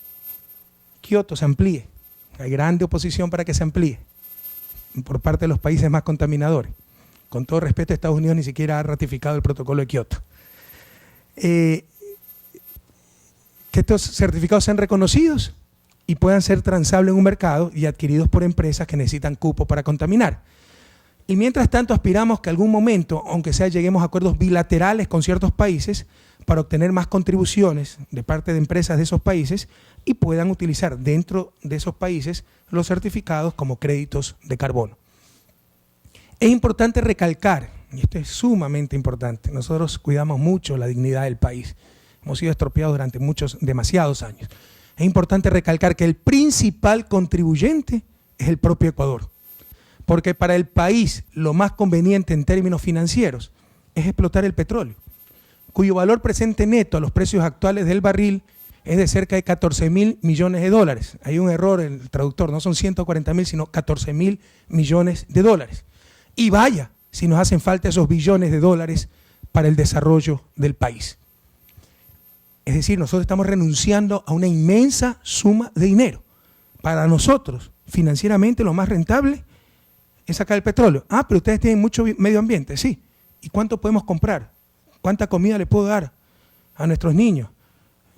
Kioto se amplíe. Hay grande oposición para que se amplíe por parte de los países más contaminadores. Con todo respeto, Estados Unidos ni siquiera ha ratificado el protocolo de Kioto. Que estos certificados sean reconocidos y puedan ser transables en un mercado y adquiridos por empresas que necesitan cupo para contaminar. Y mientras tanto aspiramos que algún momento, aunque sea lleguemos a acuerdos bilaterales con ciertos países para obtener más contribuciones de parte de empresas de esos países y puedan utilizar dentro de esos países los certificados como créditos de carbono. Es importante recalcar, y esto es sumamente importante, nosotros cuidamos mucho la dignidad del país, hemos sido estropeados durante demasiados años. Es importante recalcar que el principal contribuyente es el propio Ecuador, porque para el país lo más conveniente en términos financieros es explotar el petróleo, cuyo valor presente neto a los precios actuales del barril es de cerca de 14.000 millones de dólares. Hay un error en el traductor, no son 140.000, sino 14.000 millones de dólares. Y vaya, si nos hacen falta esos billones de dólares para el desarrollo del país. Es decir, nosotros estamos renunciando a una inmensa suma de dinero. Para nosotros, financieramente, lo más rentable es sacar el petróleo. Ah, pero ustedes tienen mucho medio ambiente, sí. ¿Y cuánto podemos comprar? ¿Cuánta comida le puedo dar a nuestros niños?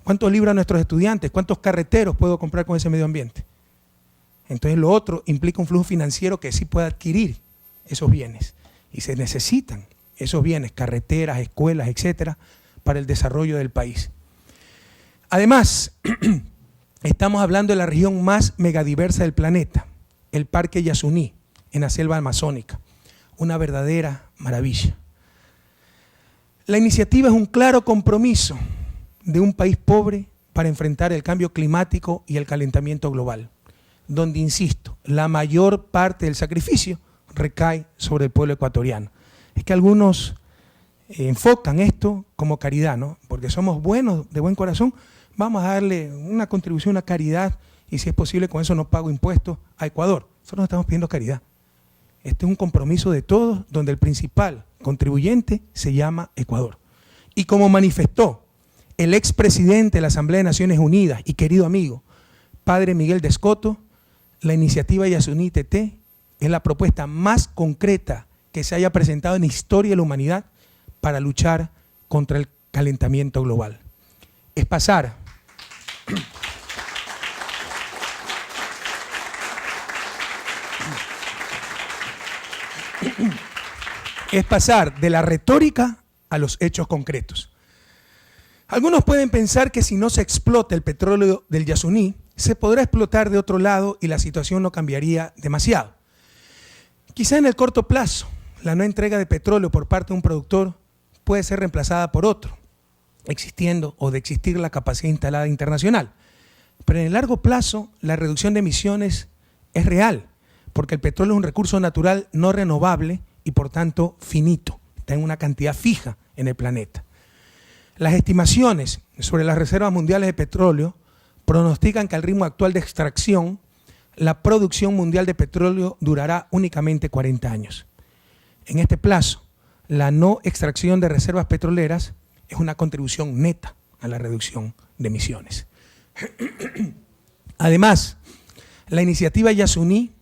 ¿Cuántos libros a nuestros estudiantes? ¿Cuántos carreteros puedo comprar con ese medio ambiente? Entonces lo otro implica un flujo financiero que sí pueda adquirir esos bienes. Y se necesitan esos bienes, carreteras, escuelas, etcétera, para el desarrollo del país. Además, estamos hablando de la región más megadiversa del planeta, el Parque Yasuní, en la selva amazónica. Una verdadera maravilla. La iniciativa es un claro compromiso de un país pobre para enfrentar el cambio climático y el calentamiento global, donde, insisto, la mayor parte del sacrificio recae sobre el pueblo ecuatoriano. Es que algunos enfocan esto como caridad, ¿no? Porque somos buenos, de buen corazón, vamos a darle una contribución a caridad y si es posible con eso no pago impuestos a Ecuador. Nosotros no estamos pidiendo caridad. Este es un compromiso de todos donde el principal contribuyente se llama Ecuador. Y como manifestó el expresidente de la Asamblea de Naciones Unidas y querido amigo, padre Miguel de Escoto, la iniciativa Yasuní TT es la propuesta más concreta que se haya presentado en la historia de la humanidad para luchar contra el calentamiento global. Es pasar de la retórica a los hechos concretos. Algunos pueden pensar que si no se explota el petróleo del Yasuní, se podrá explotar de otro lado y la situación no cambiaría demasiado. Quizá en el corto plazo, la no entrega de petróleo por parte de un productor puede ser reemplazada por otro, existiendo o de existir la capacidad instalada internacional. Pero en el largo plazo, la reducción de emisiones es real, porque el petróleo es un recurso natural no renovable y por tanto finito, está en una cantidad fija en el planeta. Las estimaciones sobre las reservas mundiales de petróleo pronostican que al ritmo actual de extracción, la producción mundial de petróleo durará únicamente 40 años. En este plazo, la no extracción de reservas petroleras es una contribución neta a la reducción de emisiones. Además, la iniciativa Yasuní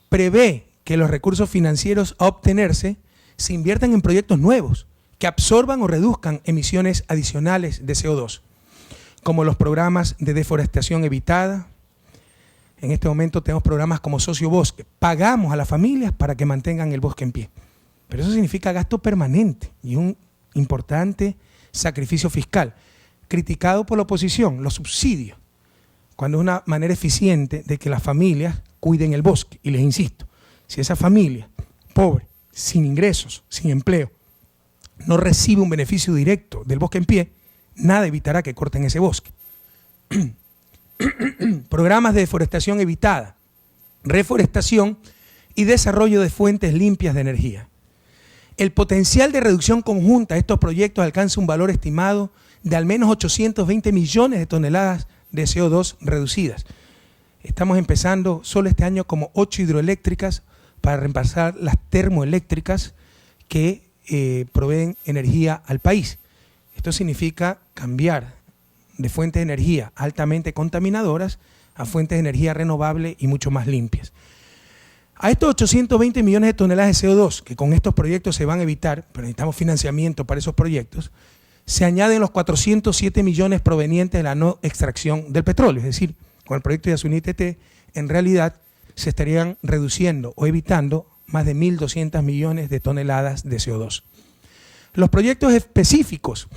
prevé que los recursos financieros a obtenerse se inviertan en proyectos nuevos que absorban o reduzcan emisiones adicionales de CO2, como los programas de deforestación evitada. En este momento tenemos programas como Socio Bosque. Pagamos a las familias para que mantengan el bosque en pie. Pero eso significa gasto permanente y un importante sacrificio fiscal. Criticado por la oposición, los subsidios, cuando es una manera eficiente de que las familias cuiden el bosque. Y les insisto, si esa familia pobre, sin ingresos, sin empleo, no recibe un beneficio directo del bosque en pie, nada evitará que corten ese bosque. Programas de deforestación evitada, reforestación y desarrollo de fuentes limpias de energía. El potencial de reducción conjunta de estos proyectos alcanza un valor estimado de al menos 820 millones de toneladas de CO2 reducidas. Estamos empezando solo este año como 8 hidroeléctricas para reemplazar las termoeléctricas que proveen energía al país. Esto significa cambiar de fuentes de energía altamente contaminadoras a fuentes de energía renovable y mucho más limpias. A estos 820 millones de toneladas de CO2, que con estos proyectos se van a evitar, pero necesitamos financiamiento para esos proyectos, se añaden los 407 millones provenientes de la no extracción del petróleo. Es decir, con el proyecto de Yasuní-TT, en realidad se estarían reduciendo o evitando más de 1.200 millones de toneladas de CO2. Los proyectos específicos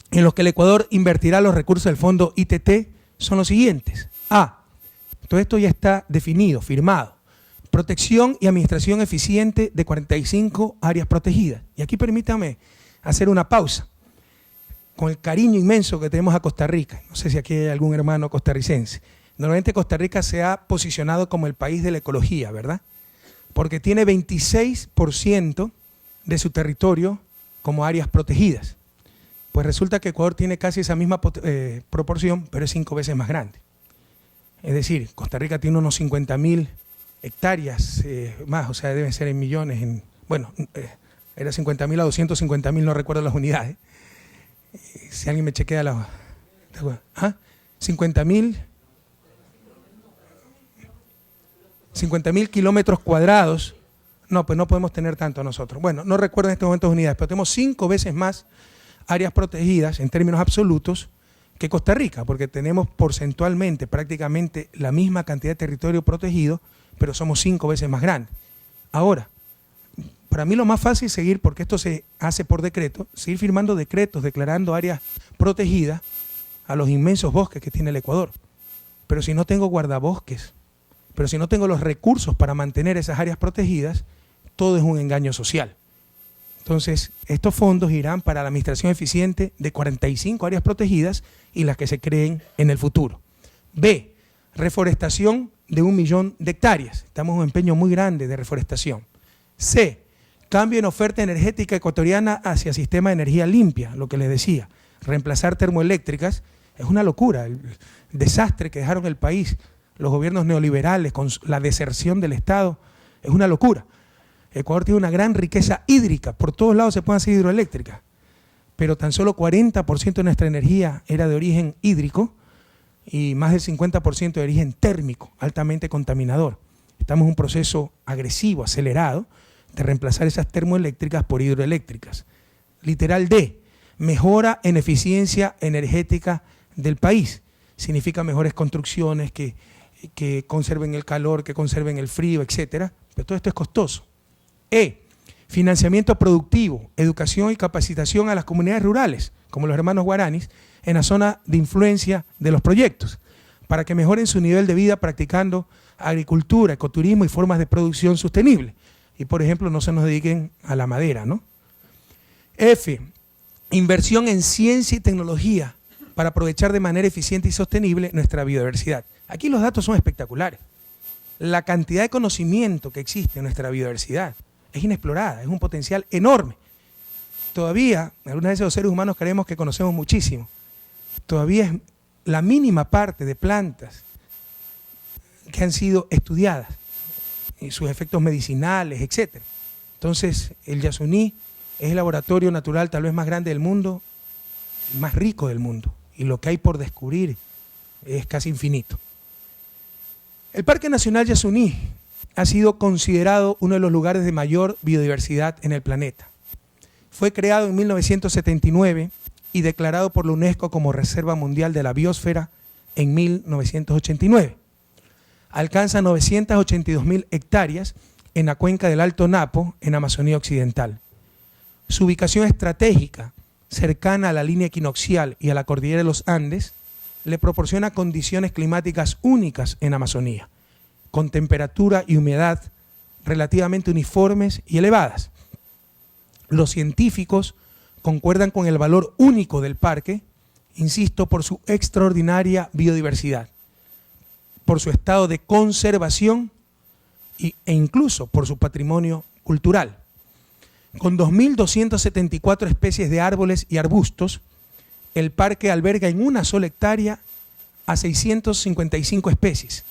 en los que el Ecuador invertirá los recursos del fondo ITT son los siguientes. A. Todo esto ya está definido, firmado. Protección y administración eficiente de 45 áreas protegidas. Y aquí permítame hacer una pausa. Con el cariño inmenso que tenemos a Costa Rica, no sé si aquí hay algún hermano costarricense, normalmente Costa Rica se ha posicionado como el país de la ecología, ¿verdad? Porque tiene 26% de su territorio como áreas protegidas. Pues resulta que Ecuador tiene casi esa misma proporción, pero es 5 veces más grande. Es decir, Costa Rica tiene unos 50.000 hectáreas más, o sea, deben ser en millones, era 50.000 a 250.000, no recuerdo las unidades. Si alguien me chequea la... ¿Ah? 50.000 kilómetros cuadrados. No, pues no podemos tener tanto nosotros. Bueno, no recuerdo en este momento las unidades, pero tenemos 5 veces más áreas protegidas en términos absolutos que Costa Rica, porque tenemos porcentualmente prácticamente la misma cantidad de territorio protegido, pero somos 5 veces más grandes. Ahora, para mí lo más fácil es seguir, porque esto se hace por decreto, seguir firmando decretos, declarando áreas protegidas a los inmensos bosques que tiene el Ecuador. Pero si no tengo guardabosques, pero si no tengo los recursos para mantener esas áreas protegidas, todo es un engaño social. Entonces, estos fondos irán para la administración eficiente de 45 áreas protegidas y las que se creen en el futuro. B, reforestación de 1 millón de hectáreas. Estamos en un empeño muy grande de reforestación. C, cambio en oferta energética ecuatoriana hacia sistema de energía limpia, lo que les decía. Reemplazar termoeléctricas es una locura. El desastre que dejaron el país los gobiernos neoliberales con la deserción del Estado es una locura. Ecuador tiene una gran riqueza hídrica, por todos lados se pueden hacer hidroeléctricas, pero tan solo 40% de nuestra energía era de origen hídrico y más del 50% de origen térmico, altamente contaminador. Estamos en un proceso agresivo, acelerado, de reemplazar esas termoeléctricas por hidroeléctricas. Literal D, mejora en eficiencia energética del país. Significa mejores construcciones que conserven el calor, que conserven el frío, etcétera. Pero todo esto es costoso. E, financiamiento productivo, educación y capacitación a las comunidades rurales, como los hermanos guaranis, en la zona de influencia de los proyectos, para que mejoren su nivel de vida practicando agricultura, ecoturismo y formas de producción sostenible. Y, por ejemplo, no se nos dediquen a la madera, ¿no? F, inversión en ciencia y tecnología para aprovechar de manera eficiente y sostenible nuestra biodiversidad. Aquí los datos son espectaculares. La cantidad de conocimiento que existe en nuestra biodiversidad es inexplorada, es un potencial enorme. Todavía, algunas veces los seres humanos creemos que conocemos muchísimo. Todavía es la mínima parte de plantas que han sido estudiadas, y sus efectos medicinales, etc. Entonces, el Yasuní es el laboratorio natural tal vez más grande del mundo, más rico del mundo, y lo que hay por descubrir es casi infinito. El Parque Nacional Yasuní ha sido considerado uno de los lugares de mayor biodiversidad en el planeta. Fue creado en 1979 y declarado por la UNESCO como Reserva Mundial de la Biosfera en 1989. Alcanza 982.000 hectáreas en la cuenca del Alto Napo, en Amazonía Occidental. Su ubicación estratégica, cercana a la línea equinoccial y a la cordillera de los Andes, le proporciona condiciones climáticas únicas en Amazonía, con temperatura y humedad relativamente uniformes y elevadas. Los científicos concuerdan con el valor único del parque, insisto, por su extraordinaria biodiversidad, por su estado de conservación e incluso por su patrimonio cultural. Con 2.274 especies de árboles y arbustos, el parque alberga en una sola hectárea a 655 especies,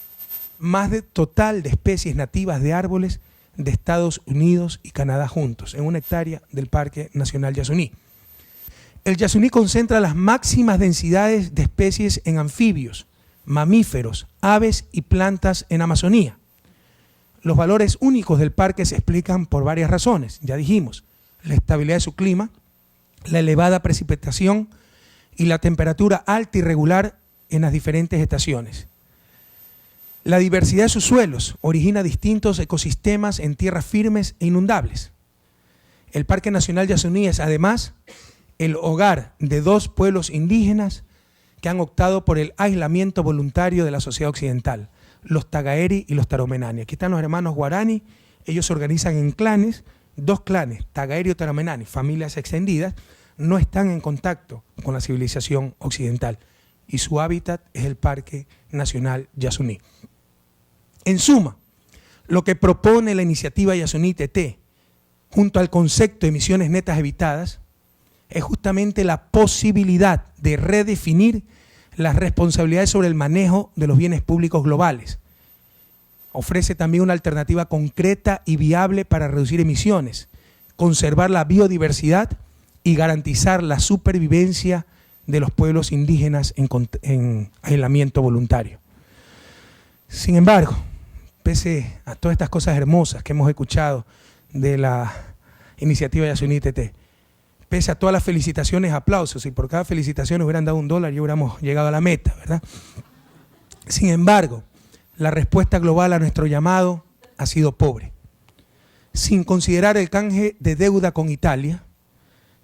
más de total de especies nativas de árboles de Estados Unidos y Canadá juntos, en una hectárea del Parque Nacional Yasuní. El Yasuní concentra las máximas densidades de especies en anfibios, mamíferos, aves y plantas en Amazonía. Los valores únicos del parque se explican por varias razones, ya dijimos, la estabilidad de su clima, la elevada precipitación y la temperatura alta y regular en las diferentes estaciones. La diversidad de sus suelos origina distintos ecosistemas en tierras firmes e inundables. El Parque Nacional Yasuní es además el hogar de 2 pueblos indígenas que han optado por el aislamiento voluntario de la sociedad occidental, los Tagaeri y los Taromenani. Aquí están los hermanos Guarani, ellos se organizan en clanes, 2 clanes, Tagaeri o Taromenani, familias extendidas, no están en contacto con la civilización occidental y su hábitat es el Parque Nacional Yasuní. En suma, lo que propone la iniciativa Yasuní TT, junto al concepto de emisiones netas evitadas, es justamente la posibilidad de redefinir las responsabilidades sobre el manejo de los bienes públicos globales. Ofrece también una alternativa concreta y viable para reducir emisiones, conservar la biodiversidad y garantizar la supervivencia de los pueblos indígenas en aislamiento voluntario. Sin embargo, pese a todas estas cosas hermosas que hemos escuchado de la iniciativa Yasuní TT, pese a todas las felicitaciones, aplausos, y por cada felicitación nos hubieran dado $1 y hubiéramos llegado a la meta, ¿verdad? Sin embargo, la respuesta global a nuestro llamado ha sido pobre. Sin considerar el canje de deuda con Italia,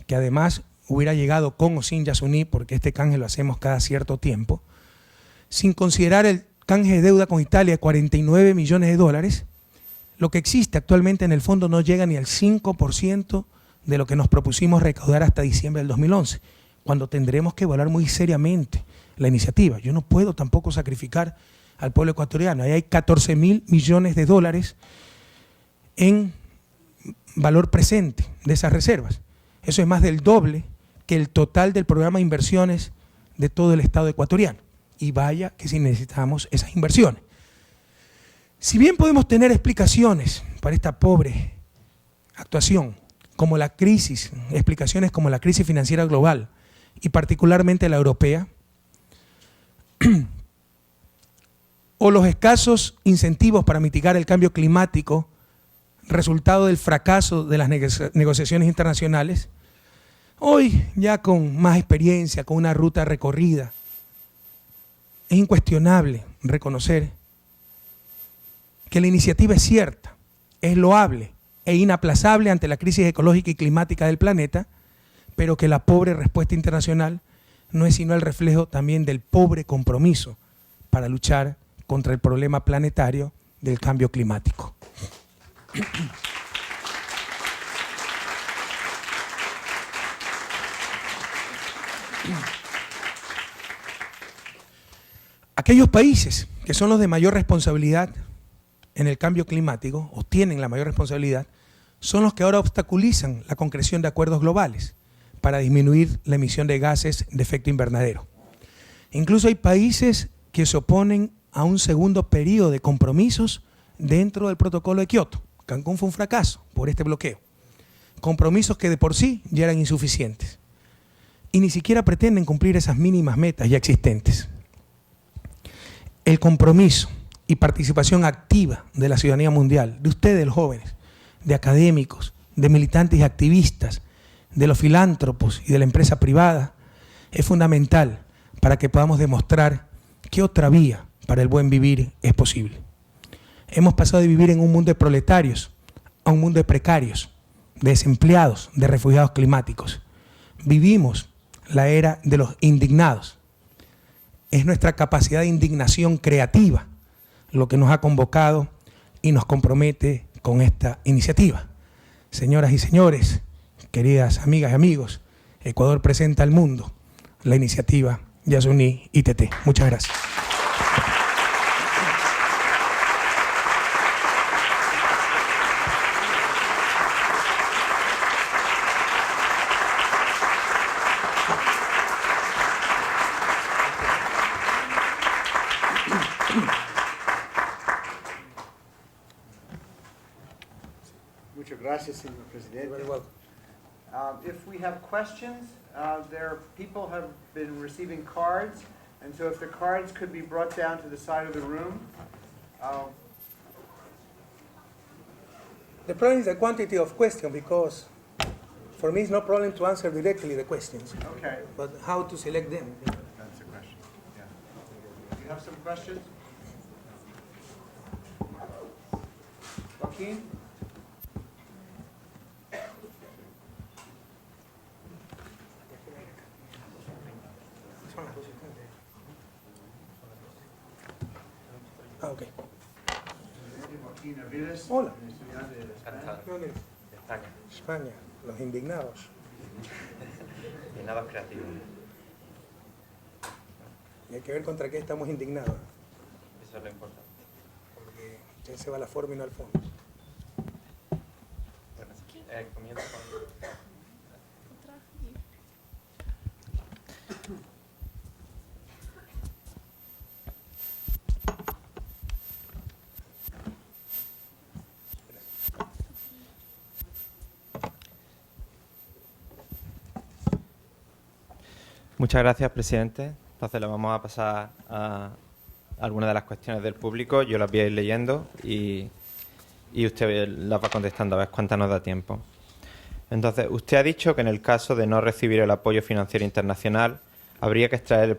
que además hubiera llegado con o sin Yasuní, porque este canje lo hacemos cada cierto tiempo, sin considerar el canje de deuda con Italia de $49 millones, lo que existe actualmente en el fondo no llega ni al 5% de lo que nos propusimos recaudar hasta diciembre del 2011, cuando tendremos que evaluar muy seriamente la iniciativa. Yo no puedo tampoco sacrificar al pueblo ecuatoriano. Ahí hay $14.000 millones en valor presente de esas reservas. Eso es más del doble que el total del programa de inversiones de todo el Estado ecuatoriano. Y vaya que si necesitamos esas inversiones. Si bien podemos tener explicaciones para esta pobre actuación, como la crisis, explicaciones como la crisis financiera global y particularmente la europea, o los escasos incentivos para mitigar el cambio climático, resultado del fracaso de las negociaciones internacionales, hoy ya con más experiencia, con una ruta recorrida, es incuestionable reconocer que la iniciativa es cierta, es loable e inaplazable ante la crisis ecológica y climática del planeta, pero que la pobre respuesta internacional no es sino el reflejo también del pobre compromiso para luchar contra el problema planetario del cambio climático. Aquellos países que son los de mayor responsabilidad en el cambio climático, o tienen la mayor responsabilidad, son los que ahora obstaculizan la concreción de acuerdos globales para disminuir la emisión de gases de efecto invernadero. Incluso hay países que se oponen a un segundo periodo de compromisos dentro del protocolo de Kioto. Cancún fue un fracaso por este bloqueo. Compromisos que de por sí ya eran insuficientes. Y ni siquiera pretenden cumplir esas mínimas metas ya existentes. El compromiso y participación activa de la ciudadanía mundial, de ustedes los jóvenes, de académicos, de militantes y activistas, de los filántropos y de la empresa privada, es fundamental para que podamos demostrar que otra vía para el buen vivir es posible. Hemos pasado de vivir en un mundo de proletarios a un mundo de precarios, de desempleados, de refugiados climáticos. Vivimos la era de los indignados. Es nuestra capacidad de indignación creativa lo que nos ha convocado y nos compromete con esta iniciativa. Señoras y señores, queridas amigas y amigos, Ecuador presenta al mundo la iniciativa Yasuní ITT. Muchas gracias. Muchas gracias, señor presidente. If we have questions, there people have been receiving cards, and so if the cards could be brought down to the side of the room. The problem is the quantity of questions, because for me it's no problem to answer directly the questions, Okay, but how to select them. that's the question. Yeah. You have some questions? Joaquin? Ok. Joaquín Aviles. Hola. Estudiante de España. ¿De dónde eres? España, España, los indignados. indignados creativos. Y hay que ver contra qué estamos indignados, Eso es lo importante. porque usted se va a la forma y no al fondo. Bueno, comienzo con... Muchas gracias, presidente. Entonces le vamos a pasar a algunas de las cuestiones del público. Yo las voy a ir leyendo y usted las va contestando a ver cuántas nos da tiempo. Entonces, usted ha dicho que en el caso de no recibir el apoyo financiero internacional habría que extraer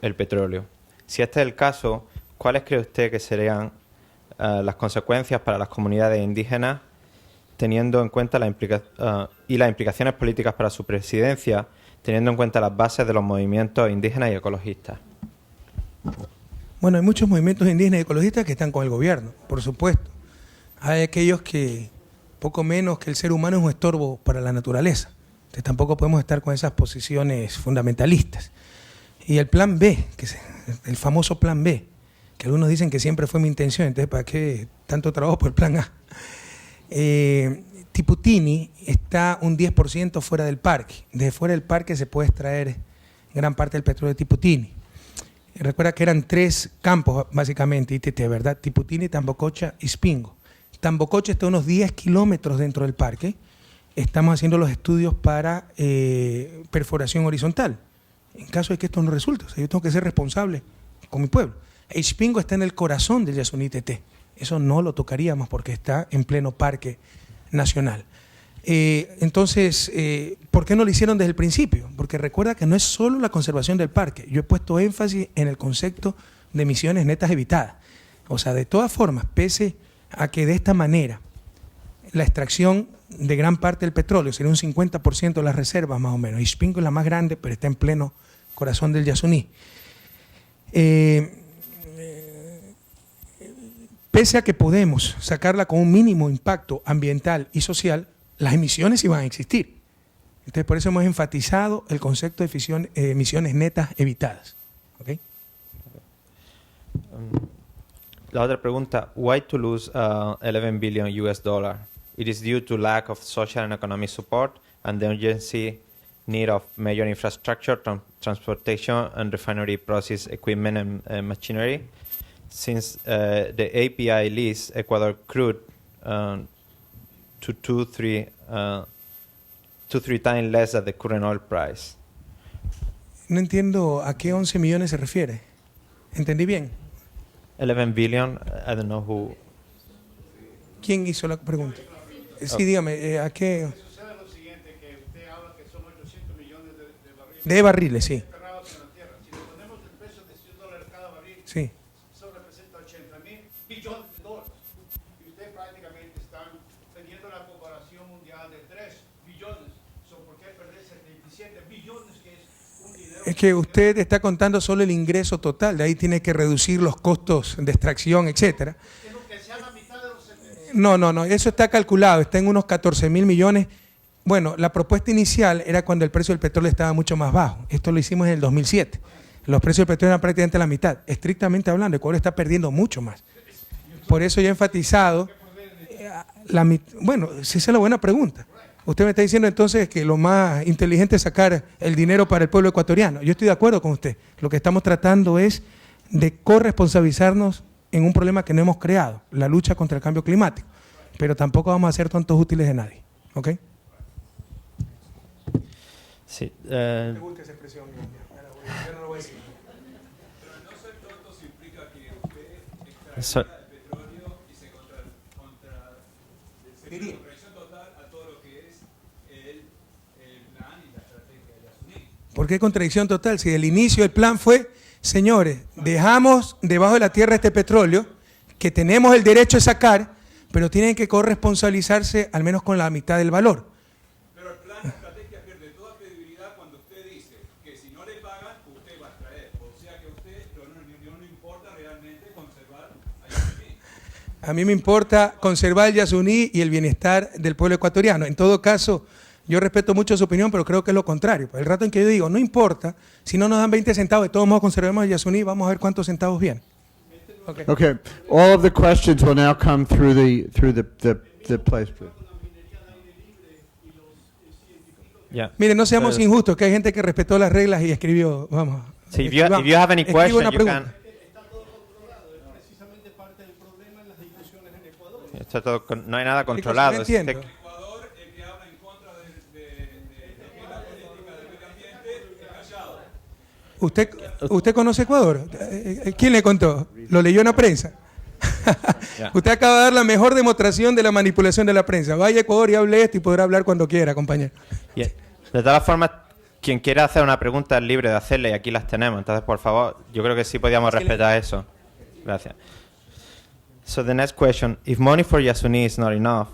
el petróleo. Si este es el caso, ¿cuáles cree usted que serían las consecuencias para las comunidades indígenas, teniendo en cuenta y las implicaciones políticas para su presidencia, teniendo en cuenta las bases de los movimientos indígenas y ecologistas? Bueno, hay muchos movimientos indígenas y ecologistas que están con el gobierno, por supuesto. Hay aquellos que, poco menos que el ser humano es un estorbo para la naturaleza. Entonces tampoco podemos estar con esas posiciones fundamentalistas. Y el plan B, que es el famoso plan B, que algunos dicen que siempre fue mi intención, entonces ¿para qué tanto trabajo por el plan A? Tiputini está un 10% fuera del parque. Desde fuera del parque se puede extraer gran parte del petróleo de Tiputini. Recuerda que eran 3 campos, básicamente, ITT, ¿verdad? Tiputini, Tambococha y Spingo. Tambococha está a unos 10 kilómetros dentro del parque. Estamos haciendo los estudios para perforación horizontal. En caso de que esto no resulte, o sea, yo tengo que ser responsable con mi pueblo. Spingo está en el corazón del Yasuní ITT. Eso no lo tocaríamos porque está en pleno parque nacional. Entonces, ¿por qué no lo hicieron desde el principio? Porque recuerda que no es solo la conservación del parque. Yo he puesto énfasis en el concepto de emisiones netas evitadas. O sea, de todas formas, pese a que de esta manera la extracción de gran parte del petróleo sería un 50% de las reservas más o menos. Ispingo es la más grande, pero está en pleno corazón del Yasuní. Pese a que podemos sacarla con un mínimo impacto ambiental y social, las emisiones sí van a existir. Entonces, por eso hemos enfatizado el concepto de emisiones netas evitadas. ¿Okay? La otra pregunta, why to lose 11 billion US dollar? It is due to lack of social and economic support and the urgency need of major infrastructure, transportation and refinery process equipment and machinery. Since the API lease Ecuador crude to 2-3 times less than the current oil price. No entiendo a qué 11 millones se refiere. ¿Entendí bien? 11 billion, I don't know who. ¿Quién hizo la pregunta? Sí, dígame, ¿a qué? Sucede lo siguiente, que usted habla que son 800 millones de barriles De barriles, sí. enterrados en la tierra. Si le ponemos el precio de $100 cada barril, Sí. eso representa 80.000 billones de dólares. Y usted prácticamente están teniendo la comparación mundial de 3 billones. ¿Por qué perder 77 billones, que es un dinero? Es que usted está contando solo el ingreso total, de ahí tiene que reducir los costos de extracción, etcétera. Es lo que sea la mitad de los 70. No, eso está calculado, está en unos 14.000 millones. Bueno, la propuesta inicial era cuando el precio del petróleo estaba mucho más bajo. Esto lo hicimos en el 2007. Los precios del petróleo eran prácticamente la mitad. Estrictamente hablando, Ecuador está perdiendo mucho más. Por eso yo he enfatizado, bueno, sí, esa es la buena pregunta. Usted me está diciendo entonces que lo más inteligente es sacar el dinero para el pueblo ecuatoriano. Yo estoy de acuerdo con usted. Lo que estamos tratando es de corresponsabilizarnos en un problema que no hemos creado, la lucha contra el cambio climático. Pero tampoco vamos a ser tontos útiles de nadie. ¿Ok? Sí. Me gusta esa expresión. Yo no lo voy a decir. Pero no ser tonto implica que usted So- extraiga el petróleo y se Diría. contradicción total a todo lo que es el plan y la estrategia de Yasuní. ¿Por qué contradicción total? Si el inicio del plan fue, señores, dejamos debajo de la tierra este petróleo que tenemos el derecho de sacar, pero tienen que corresponsabilizarse al menos con la mitad del valor. Pero el plan y la estrategia pierde toda credibilidad cuando usted dice que si no le pagan, usted va a extraer. O sea que a usted no le importa realmente conservar a Yasuní. A mí me importa conservar el Yasuní y el bienestar del pueblo ecuatoriano. En todo caso, yo respeto mucho su opinión, pero creo que es lo contrario. El rato en que yo digo, no importa, si no nos dan 20 centavos, de todos modos conservemos el Yasuní, vamos a ver cuántos centavos vienen. Okay. Okay, all of the questions will now come through the place. please. Yeah. Miren, no seamos So- injustos, que hay gente que respetó las reglas y escribió, vamos. So if you have any escriba question, una you pregunta. can. Está todo no hay nada controlado. No entiendo. Ecuador, el que habla en contra de la política del medio ambiente, es callado. ¿Usted conoce Ecuador? ¿Quién le contó? ¿Lo leyó en la prensa? Ya. Usted acaba de dar la mejor demostración de la manipulación de la prensa. Vaya a Ecuador y hable esto y podrá hablar cuando quiera, compañero. Yeah. De todas formas, quien quiera hacer una pregunta es libre de hacerla y aquí las tenemos. Entonces, por favor, yo creo que sí podíamos respetar eso. Gracias. So the next question: if money for Yasuní is not enough,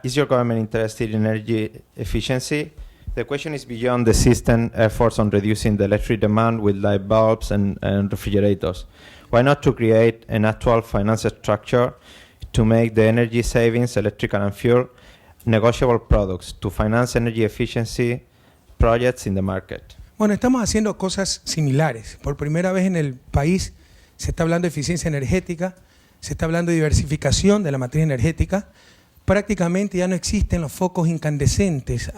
is your government interested in energy efficiency? The question is beyond the system efforts on reducing the electric demand with light bulbs and refrigerators. Why not to create an actual financial structure to make the energy savings, electrical and fuel, negotiable products to finance energy efficiency projects in the market? Bueno, estamos haciendo cosas similares. Por primera vez en el país se está hablando de eficiencia energética, se está hablando de diversificación de la matriz energética. Prácticamente ya no existen los focos incandescentes,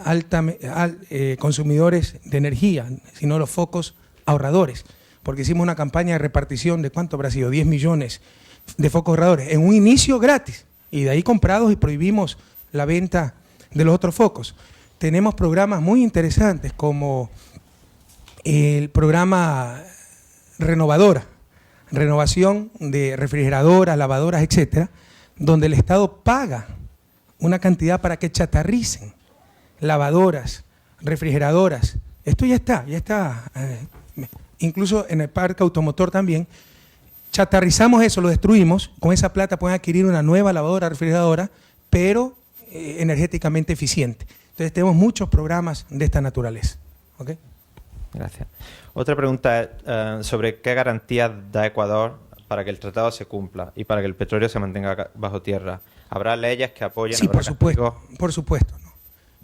consumidores de energía, sino los focos ahorradores. Porque hicimos una campaña de repartición de ¿cuánto habrá sido? 10 millones de focos ahorradores. En un inicio gratis. Y de ahí comprados y prohibimos la venta de los otros focos. Tenemos programas muy interesantes como el programa renovación de refrigeradoras, lavadoras, etcétera, donde el Estado paga una cantidad para que chatarricen lavadoras, refrigeradoras. Esto ya está. Incluso en el parque automotor también. Chatarrizamos eso, lo destruimos. Con esa plata pueden adquirir una nueva lavadora, refrigeradora, pero energéticamente eficiente. Entonces tenemos muchos programas de esta naturaleza. ¿Okay? Gracias. Otra pregunta es sobre qué garantías da Ecuador para que el tratado se cumpla y para que el petróleo se mantenga bajo tierra. ¿Habrá leyes que apoyen? Sí, ¿Habrá por supuesto. castigos? Por supuesto. ¿No?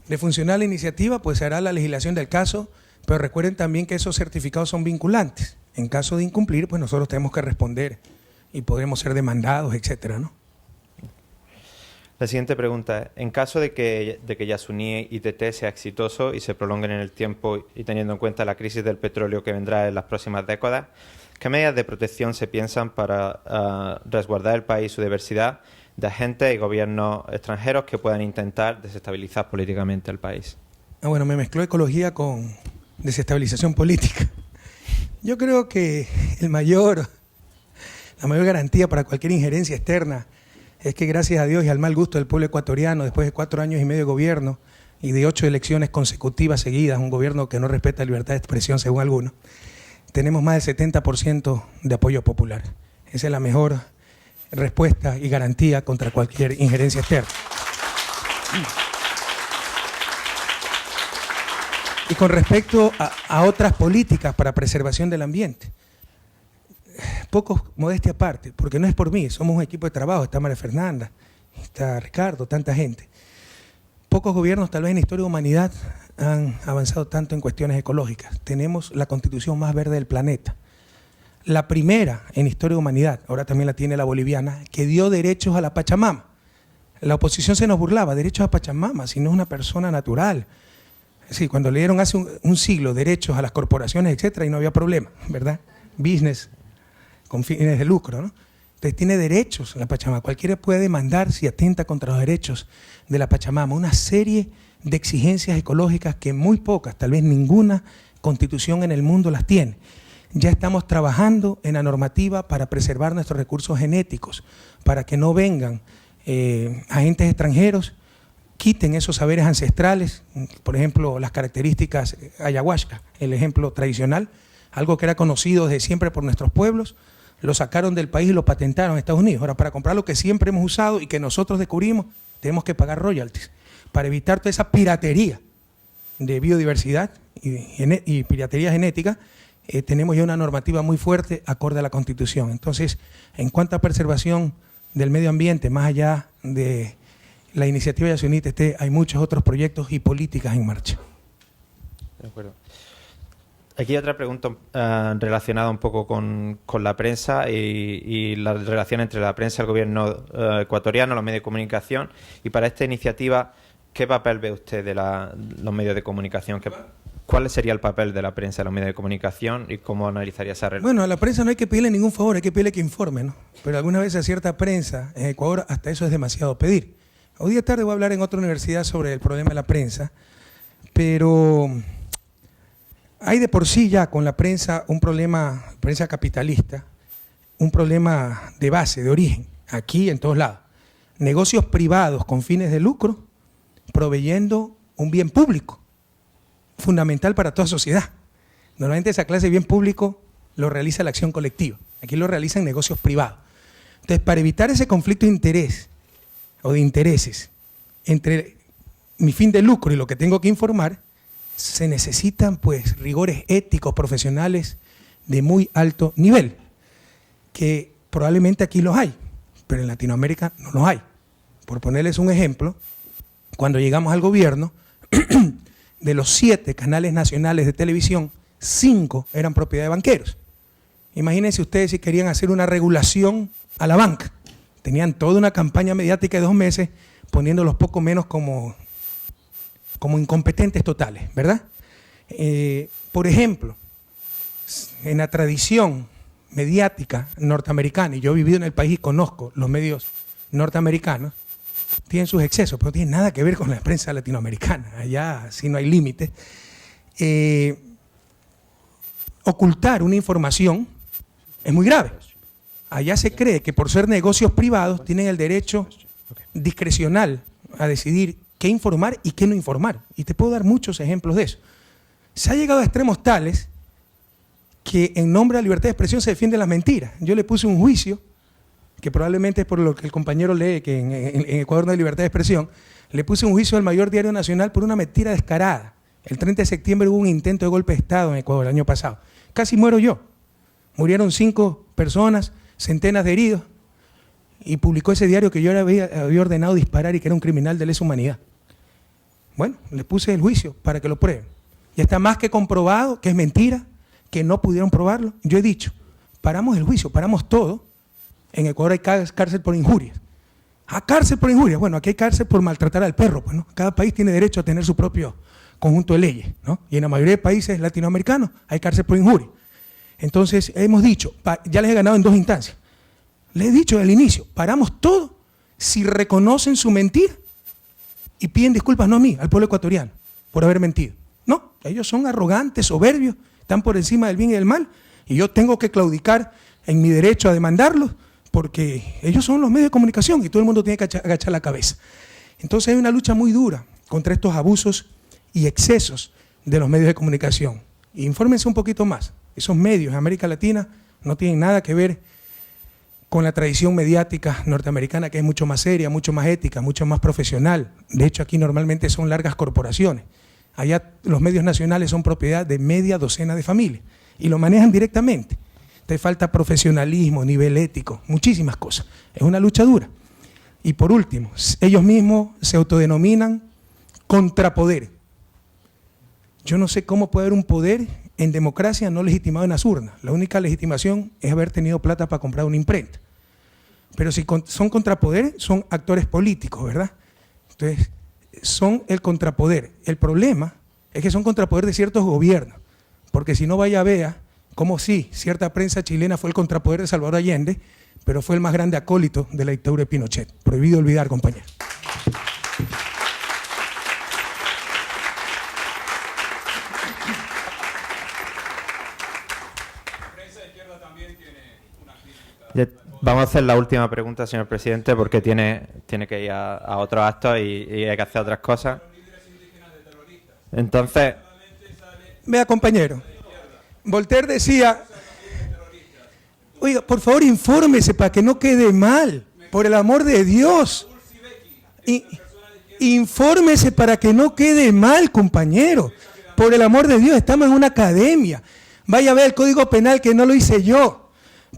De funcionar la iniciativa, pues se hará la legislación del caso, pero recuerden también que esos certificados son vinculantes. En caso de incumplir, pues nosotros tenemos que responder y podremos ser demandados, etcétera, ¿no? La siguiente pregunta es, en caso de que Yasuní ITT sea exitoso y se prolonguen en el tiempo y teniendo en cuenta la crisis del petróleo que vendrá en las próximas décadas, ¿qué medidas de protección se piensan para resguardar el país y su diversidad de agentes y gobiernos extranjeros que puedan intentar desestabilizar políticamente el país? Bueno, me mezcló ecología con desestabilización política. Yo creo que el mayor La mayor garantía para cualquier injerencia externa es que gracias a Dios y al mal gusto del pueblo ecuatoriano, después de 4 años y medio de gobierno y de 8 elecciones consecutivas seguidas, un gobierno que no respeta la libertad de expresión según algunos, tenemos más del 70% de apoyo popular. Esa es la mejor respuesta y garantía contra cualquier injerencia externa. Y con respecto a otras políticas para preservación del ambiente, pocos, modestia aparte, porque no es por mí, somos un equipo de trabajo, está María Fernanda, está Ricardo, tanta gente. Pocos gobiernos, tal vez en la historia de la humanidad, han avanzado tanto en cuestiones ecológicas. Tenemos la constitución más verde del planeta. La primera en la historia de la humanidad, ahora también la tiene la boliviana, que dio derechos a la Pachamama. La oposición se nos burlaba, derechos a Pachamama, si no es una persona natural. Sí, cuando le dieron hace un siglo derechos a las corporaciones, etcétera, y no había problema, ¿verdad? Business con fines de lucro, ¿no? Entonces tiene derechos la Pachamama. Cualquiera puede demandar si atenta contra los derechos de la Pachamama. Una serie de exigencias ecológicas que muy pocas, tal vez ninguna constitución en el mundo las tiene. Ya estamos trabajando en la normativa para preservar nuestros recursos genéticos, para que no vengan agentes extranjeros, quiten esos saberes ancestrales, por ejemplo, las características ayahuasca, el ejemplo tradicional, algo que era conocido desde siempre por nuestros pueblos, lo sacaron del país y lo patentaron en Estados Unidos. Ahora, para comprar lo que siempre hemos usado y que nosotros descubrimos, tenemos que pagar royalties para evitar toda esa piratería de biodiversidad y piratería genética. Tenemos ya una normativa muy fuerte acorde a la Constitución. Entonces, en cuanto a preservación del medio ambiente, más allá de la iniciativa de Acción ITT, hay muchos otros proyectos y políticas en marcha. De acuerdo. Aquí otra pregunta relacionada un poco con la prensa y la relación entre la prensa, el gobierno ecuatoriano, los medios de comunicación. Y para esta iniciativa, ¿qué papel ve usted de los medios de comunicación? ¿Cuál sería el papel de la prensa de los medios de comunicación y cómo analizaría esa relación? Bueno, a la prensa no hay que pedirle ningún favor, hay que pedirle que informe, ¿no? Pero algunas veces a cierta prensa en Ecuador hasta eso es demasiado pedir. Hoy día tarde voy a hablar en otra universidad sobre el problema de la prensa, pero hay de por sí ya con la prensa un problema, prensa capitalista, un problema de base, de origen, aquí en todos lados. Negocios privados con fines de lucro proveyendo un bien público, fundamental para toda sociedad. Normalmente esa clase de bien público lo realiza la acción colectiva, aquí lo realizan negocios privados. Entonces, para evitar ese conflicto de interés o de intereses entre mi fin de lucro y lo que tengo que informar, se necesitan pues rigores éticos, profesionales de muy alto nivel, que probablemente aquí los hay, pero en Latinoamérica no los hay. Por ponerles un ejemplo, cuando llegamos al gobierno, de los 7 canales nacionales de televisión, 5 eran propiedad de banqueros. Imagínense ustedes si querían hacer una regulación a la banca. Tenían toda una campaña mediática de 2 meses poniéndolos poco menos como incompetentes totales, ¿verdad? Por ejemplo, en la tradición mediática norteamericana, y yo he vivido en el país y conozco los medios norteamericanos, tienen sus excesos, pero no tienen nada que ver con la prensa latinoamericana. Allá sí no hay límites. Ocultar una información es muy grave. Allá se cree que por ser negocios privados tienen el derecho discrecional a decidir qué informar y qué no informar. Y te puedo dar muchos ejemplos de eso. Se ha llegado a extremos tales que en nombre de la libertad de expresión se defienden las mentiras. Yo le puse un juicio, que probablemente es por lo que el compañero lee, que en Ecuador no hay libertad de expresión, le puse un juicio al mayor diario nacional por una mentira descarada. El 30 de septiembre hubo un intento de golpe de Estado en Ecuador el año pasado. Casi muero yo. Murieron 5 personas, centenas de heridos, y publicó ese diario que yo había ordenado disparar y que era un criminal de lesa humanidad. Bueno, le puse el juicio para que lo prueben. Y está más que comprobado que es mentira, que no pudieron probarlo. Yo he dicho, paramos el juicio, paramos todo. En Ecuador hay cárcel por injurias. Cárcel por injurias. Bueno, aquí hay cárcel por maltratar al perro. Pues, ¿no? Cada país tiene derecho a tener su propio conjunto de leyes, ¿no? Y en la mayoría de países latinoamericanos hay cárcel por injuria. Entonces, hemos dicho, ya les he ganado en 2 instancias. Les he dicho al inicio, paramos todo si reconocen su mentira y piden disculpas, no a mí, al pueblo ecuatoriano, por haber mentido. No, ellos son arrogantes, soberbios, están por encima del bien y del mal, y yo tengo que claudicar en mi derecho a demandarlos, porque ellos son los medios de comunicación y todo el mundo tiene que agachar la cabeza. Entonces hay una lucha muy dura contra estos abusos y excesos de los medios de comunicación. Infórmense un poquito más. Esos medios en América Latina no tienen nada que ver con la tradición mediática norteamericana, que es mucho más seria, mucho más ética, mucho más profesional. De hecho, aquí normalmente son largas corporaciones. Allá los medios nacionales son propiedad de media docena de familias y lo manejan directamente. Te falta profesionalismo, nivel ético, muchísimas cosas. Es una lucha dura. Y por último, ellos mismos se autodenominan contrapoder. Yo no sé cómo puede haber un poder en democracia no legitimado en las urnas. La única legitimación es haber tenido plata para comprar una imprenta. Pero si son contrapoder, son actores políticos, ¿verdad? Entonces, son el contrapoder. El problema es que son contrapoder de ciertos gobiernos, porque si no vaya vea cómo sí, cierta prensa chilena fue el contrapoder de Salvador Allende, pero fue el más grande acólito de la dictadura de Pinochet. Prohibido olvidar, compañeros. Vamos a hacer la última pregunta, señor presidente, porque tiene que ir a otros actos y hay que hacer otras cosas. Entonces, vea, compañero, Voltaire decía, oiga, por favor, infórmese para que no quede mal, por el amor de Dios. Infórmese para que no quede mal, compañero, por el amor de Dios, estamos en una academia. Vaya a ver el Código Penal, que no lo hice yo.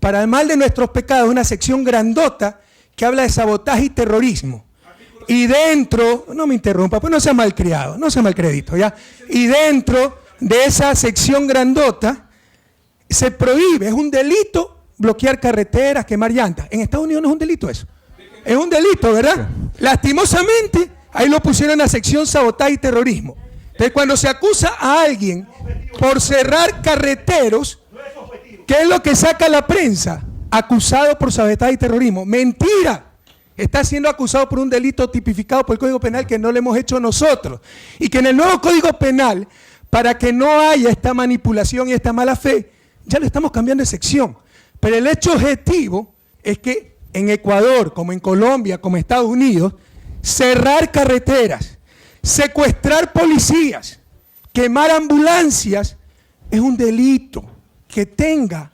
Para el mal de nuestros pecados, una sección grandota que habla de sabotaje y terrorismo. Y dentro, no me interrumpa, pues no sea malcriado, no sea malcredito, ¿ya? Y dentro de esa sección grandota se prohíbe, es un delito bloquear carreteras, quemar llantas. En Estados Unidos no es un delito eso. Es un delito, ¿verdad? Lastimosamente, ahí lo pusieron en la sección sabotaje y terrorismo. Entonces, cuando se acusa a alguien por cerrar carreteros, ¿qué es lo que saca la prensa? Acusado por sabotaje y terrorismo. ¡Mentira! Está siendo acusado por un delito tipificado por el Código Penal que no lo hemos hecho nosotros. Y que en el nuevo Código Penal, para que no haya esta manipulación y esta mala fe, ya lo estamos cambiando de sección. Pero el hecho objetivo es que en Ecuador, como en Colombia, como en Estados Unidos, cerrar carreteras, secuestrar policías, quemar ambulancias, es un delito. Que tenga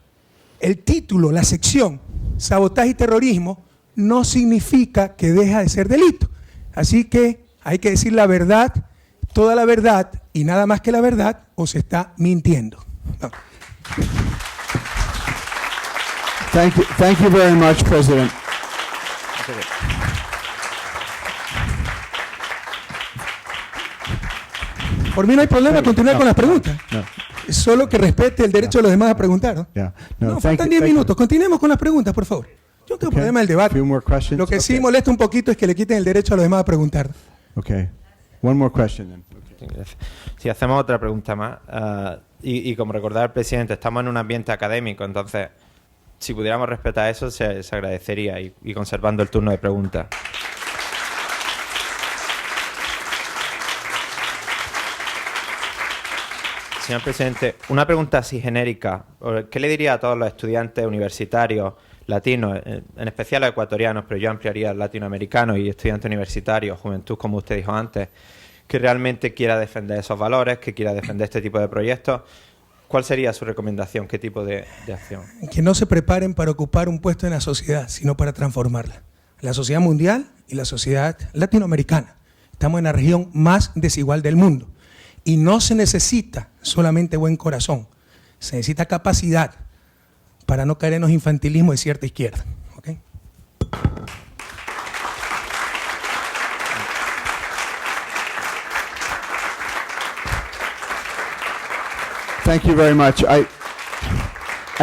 el título, la sección, sabotaje y terrorismo, no significa que deja de ser delito. Así que hay que decir la verdad, toda la verdad y nada más que la verdad, o se está mintiendo. No. Thank you very much, President. Por mí no hay problema continuar con las preguntas. No. Solo que respete el derecho de los demás a preguntar, ¿no? Yeah. No, faltan 10 minutos. Continuemos con las preguntas, por favor. Yo no tengo problema del debate. Few more questions. Lo que sí Okay. molesta un poquito es que le quiten el derecho a los demás a preguntar. Okay. One more question then. si hacemos otra pregunta más, y como recordaba el presidente, estamos en un ambiente académico, entonces, si pudiéramos respetar eso, se agradecería, y conservando el turno de preguntas. Señor presidente, una pregunta así genérica. ¿Qué le diría a todos los estudiantes universitarios latinos, en especial a ecuatorianos, pero yo ampliaría a latinoamericanos y estudiantes universitarios, juventud, como usted dijo antes, que realmente quiera defender esos valores, que quiera defender este tipo de proyectos? ¿Cuál sería su recomendación? ¿Qué tipo de acción? Que no se preparen para ocupar un puesto en la sociedad, sino para transformarla. La sociedad mundial y la sociedad latinoamericana. Estamos en la región más desigual del mundo. Y no se necesita solamente buen corazón, se necesita capacidad para no caer en los infantilismos de cierta izquierda. ¿Okay? Thank you very much. I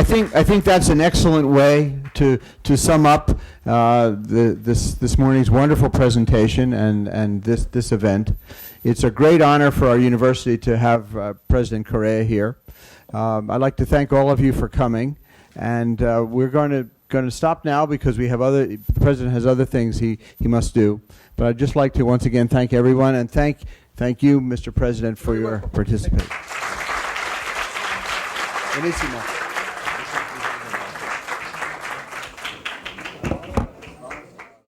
think that's an excellent way to sum up this morning's wonderful presentation and this event. It's a great honor for our university to have President Correa here. I'd like to thank all of you for coming, and we're going to stop now because we have the president has other things he must do. But I'd just like to once again thank everyone, and thank you, Mr. President, for your participation. Buenísimo.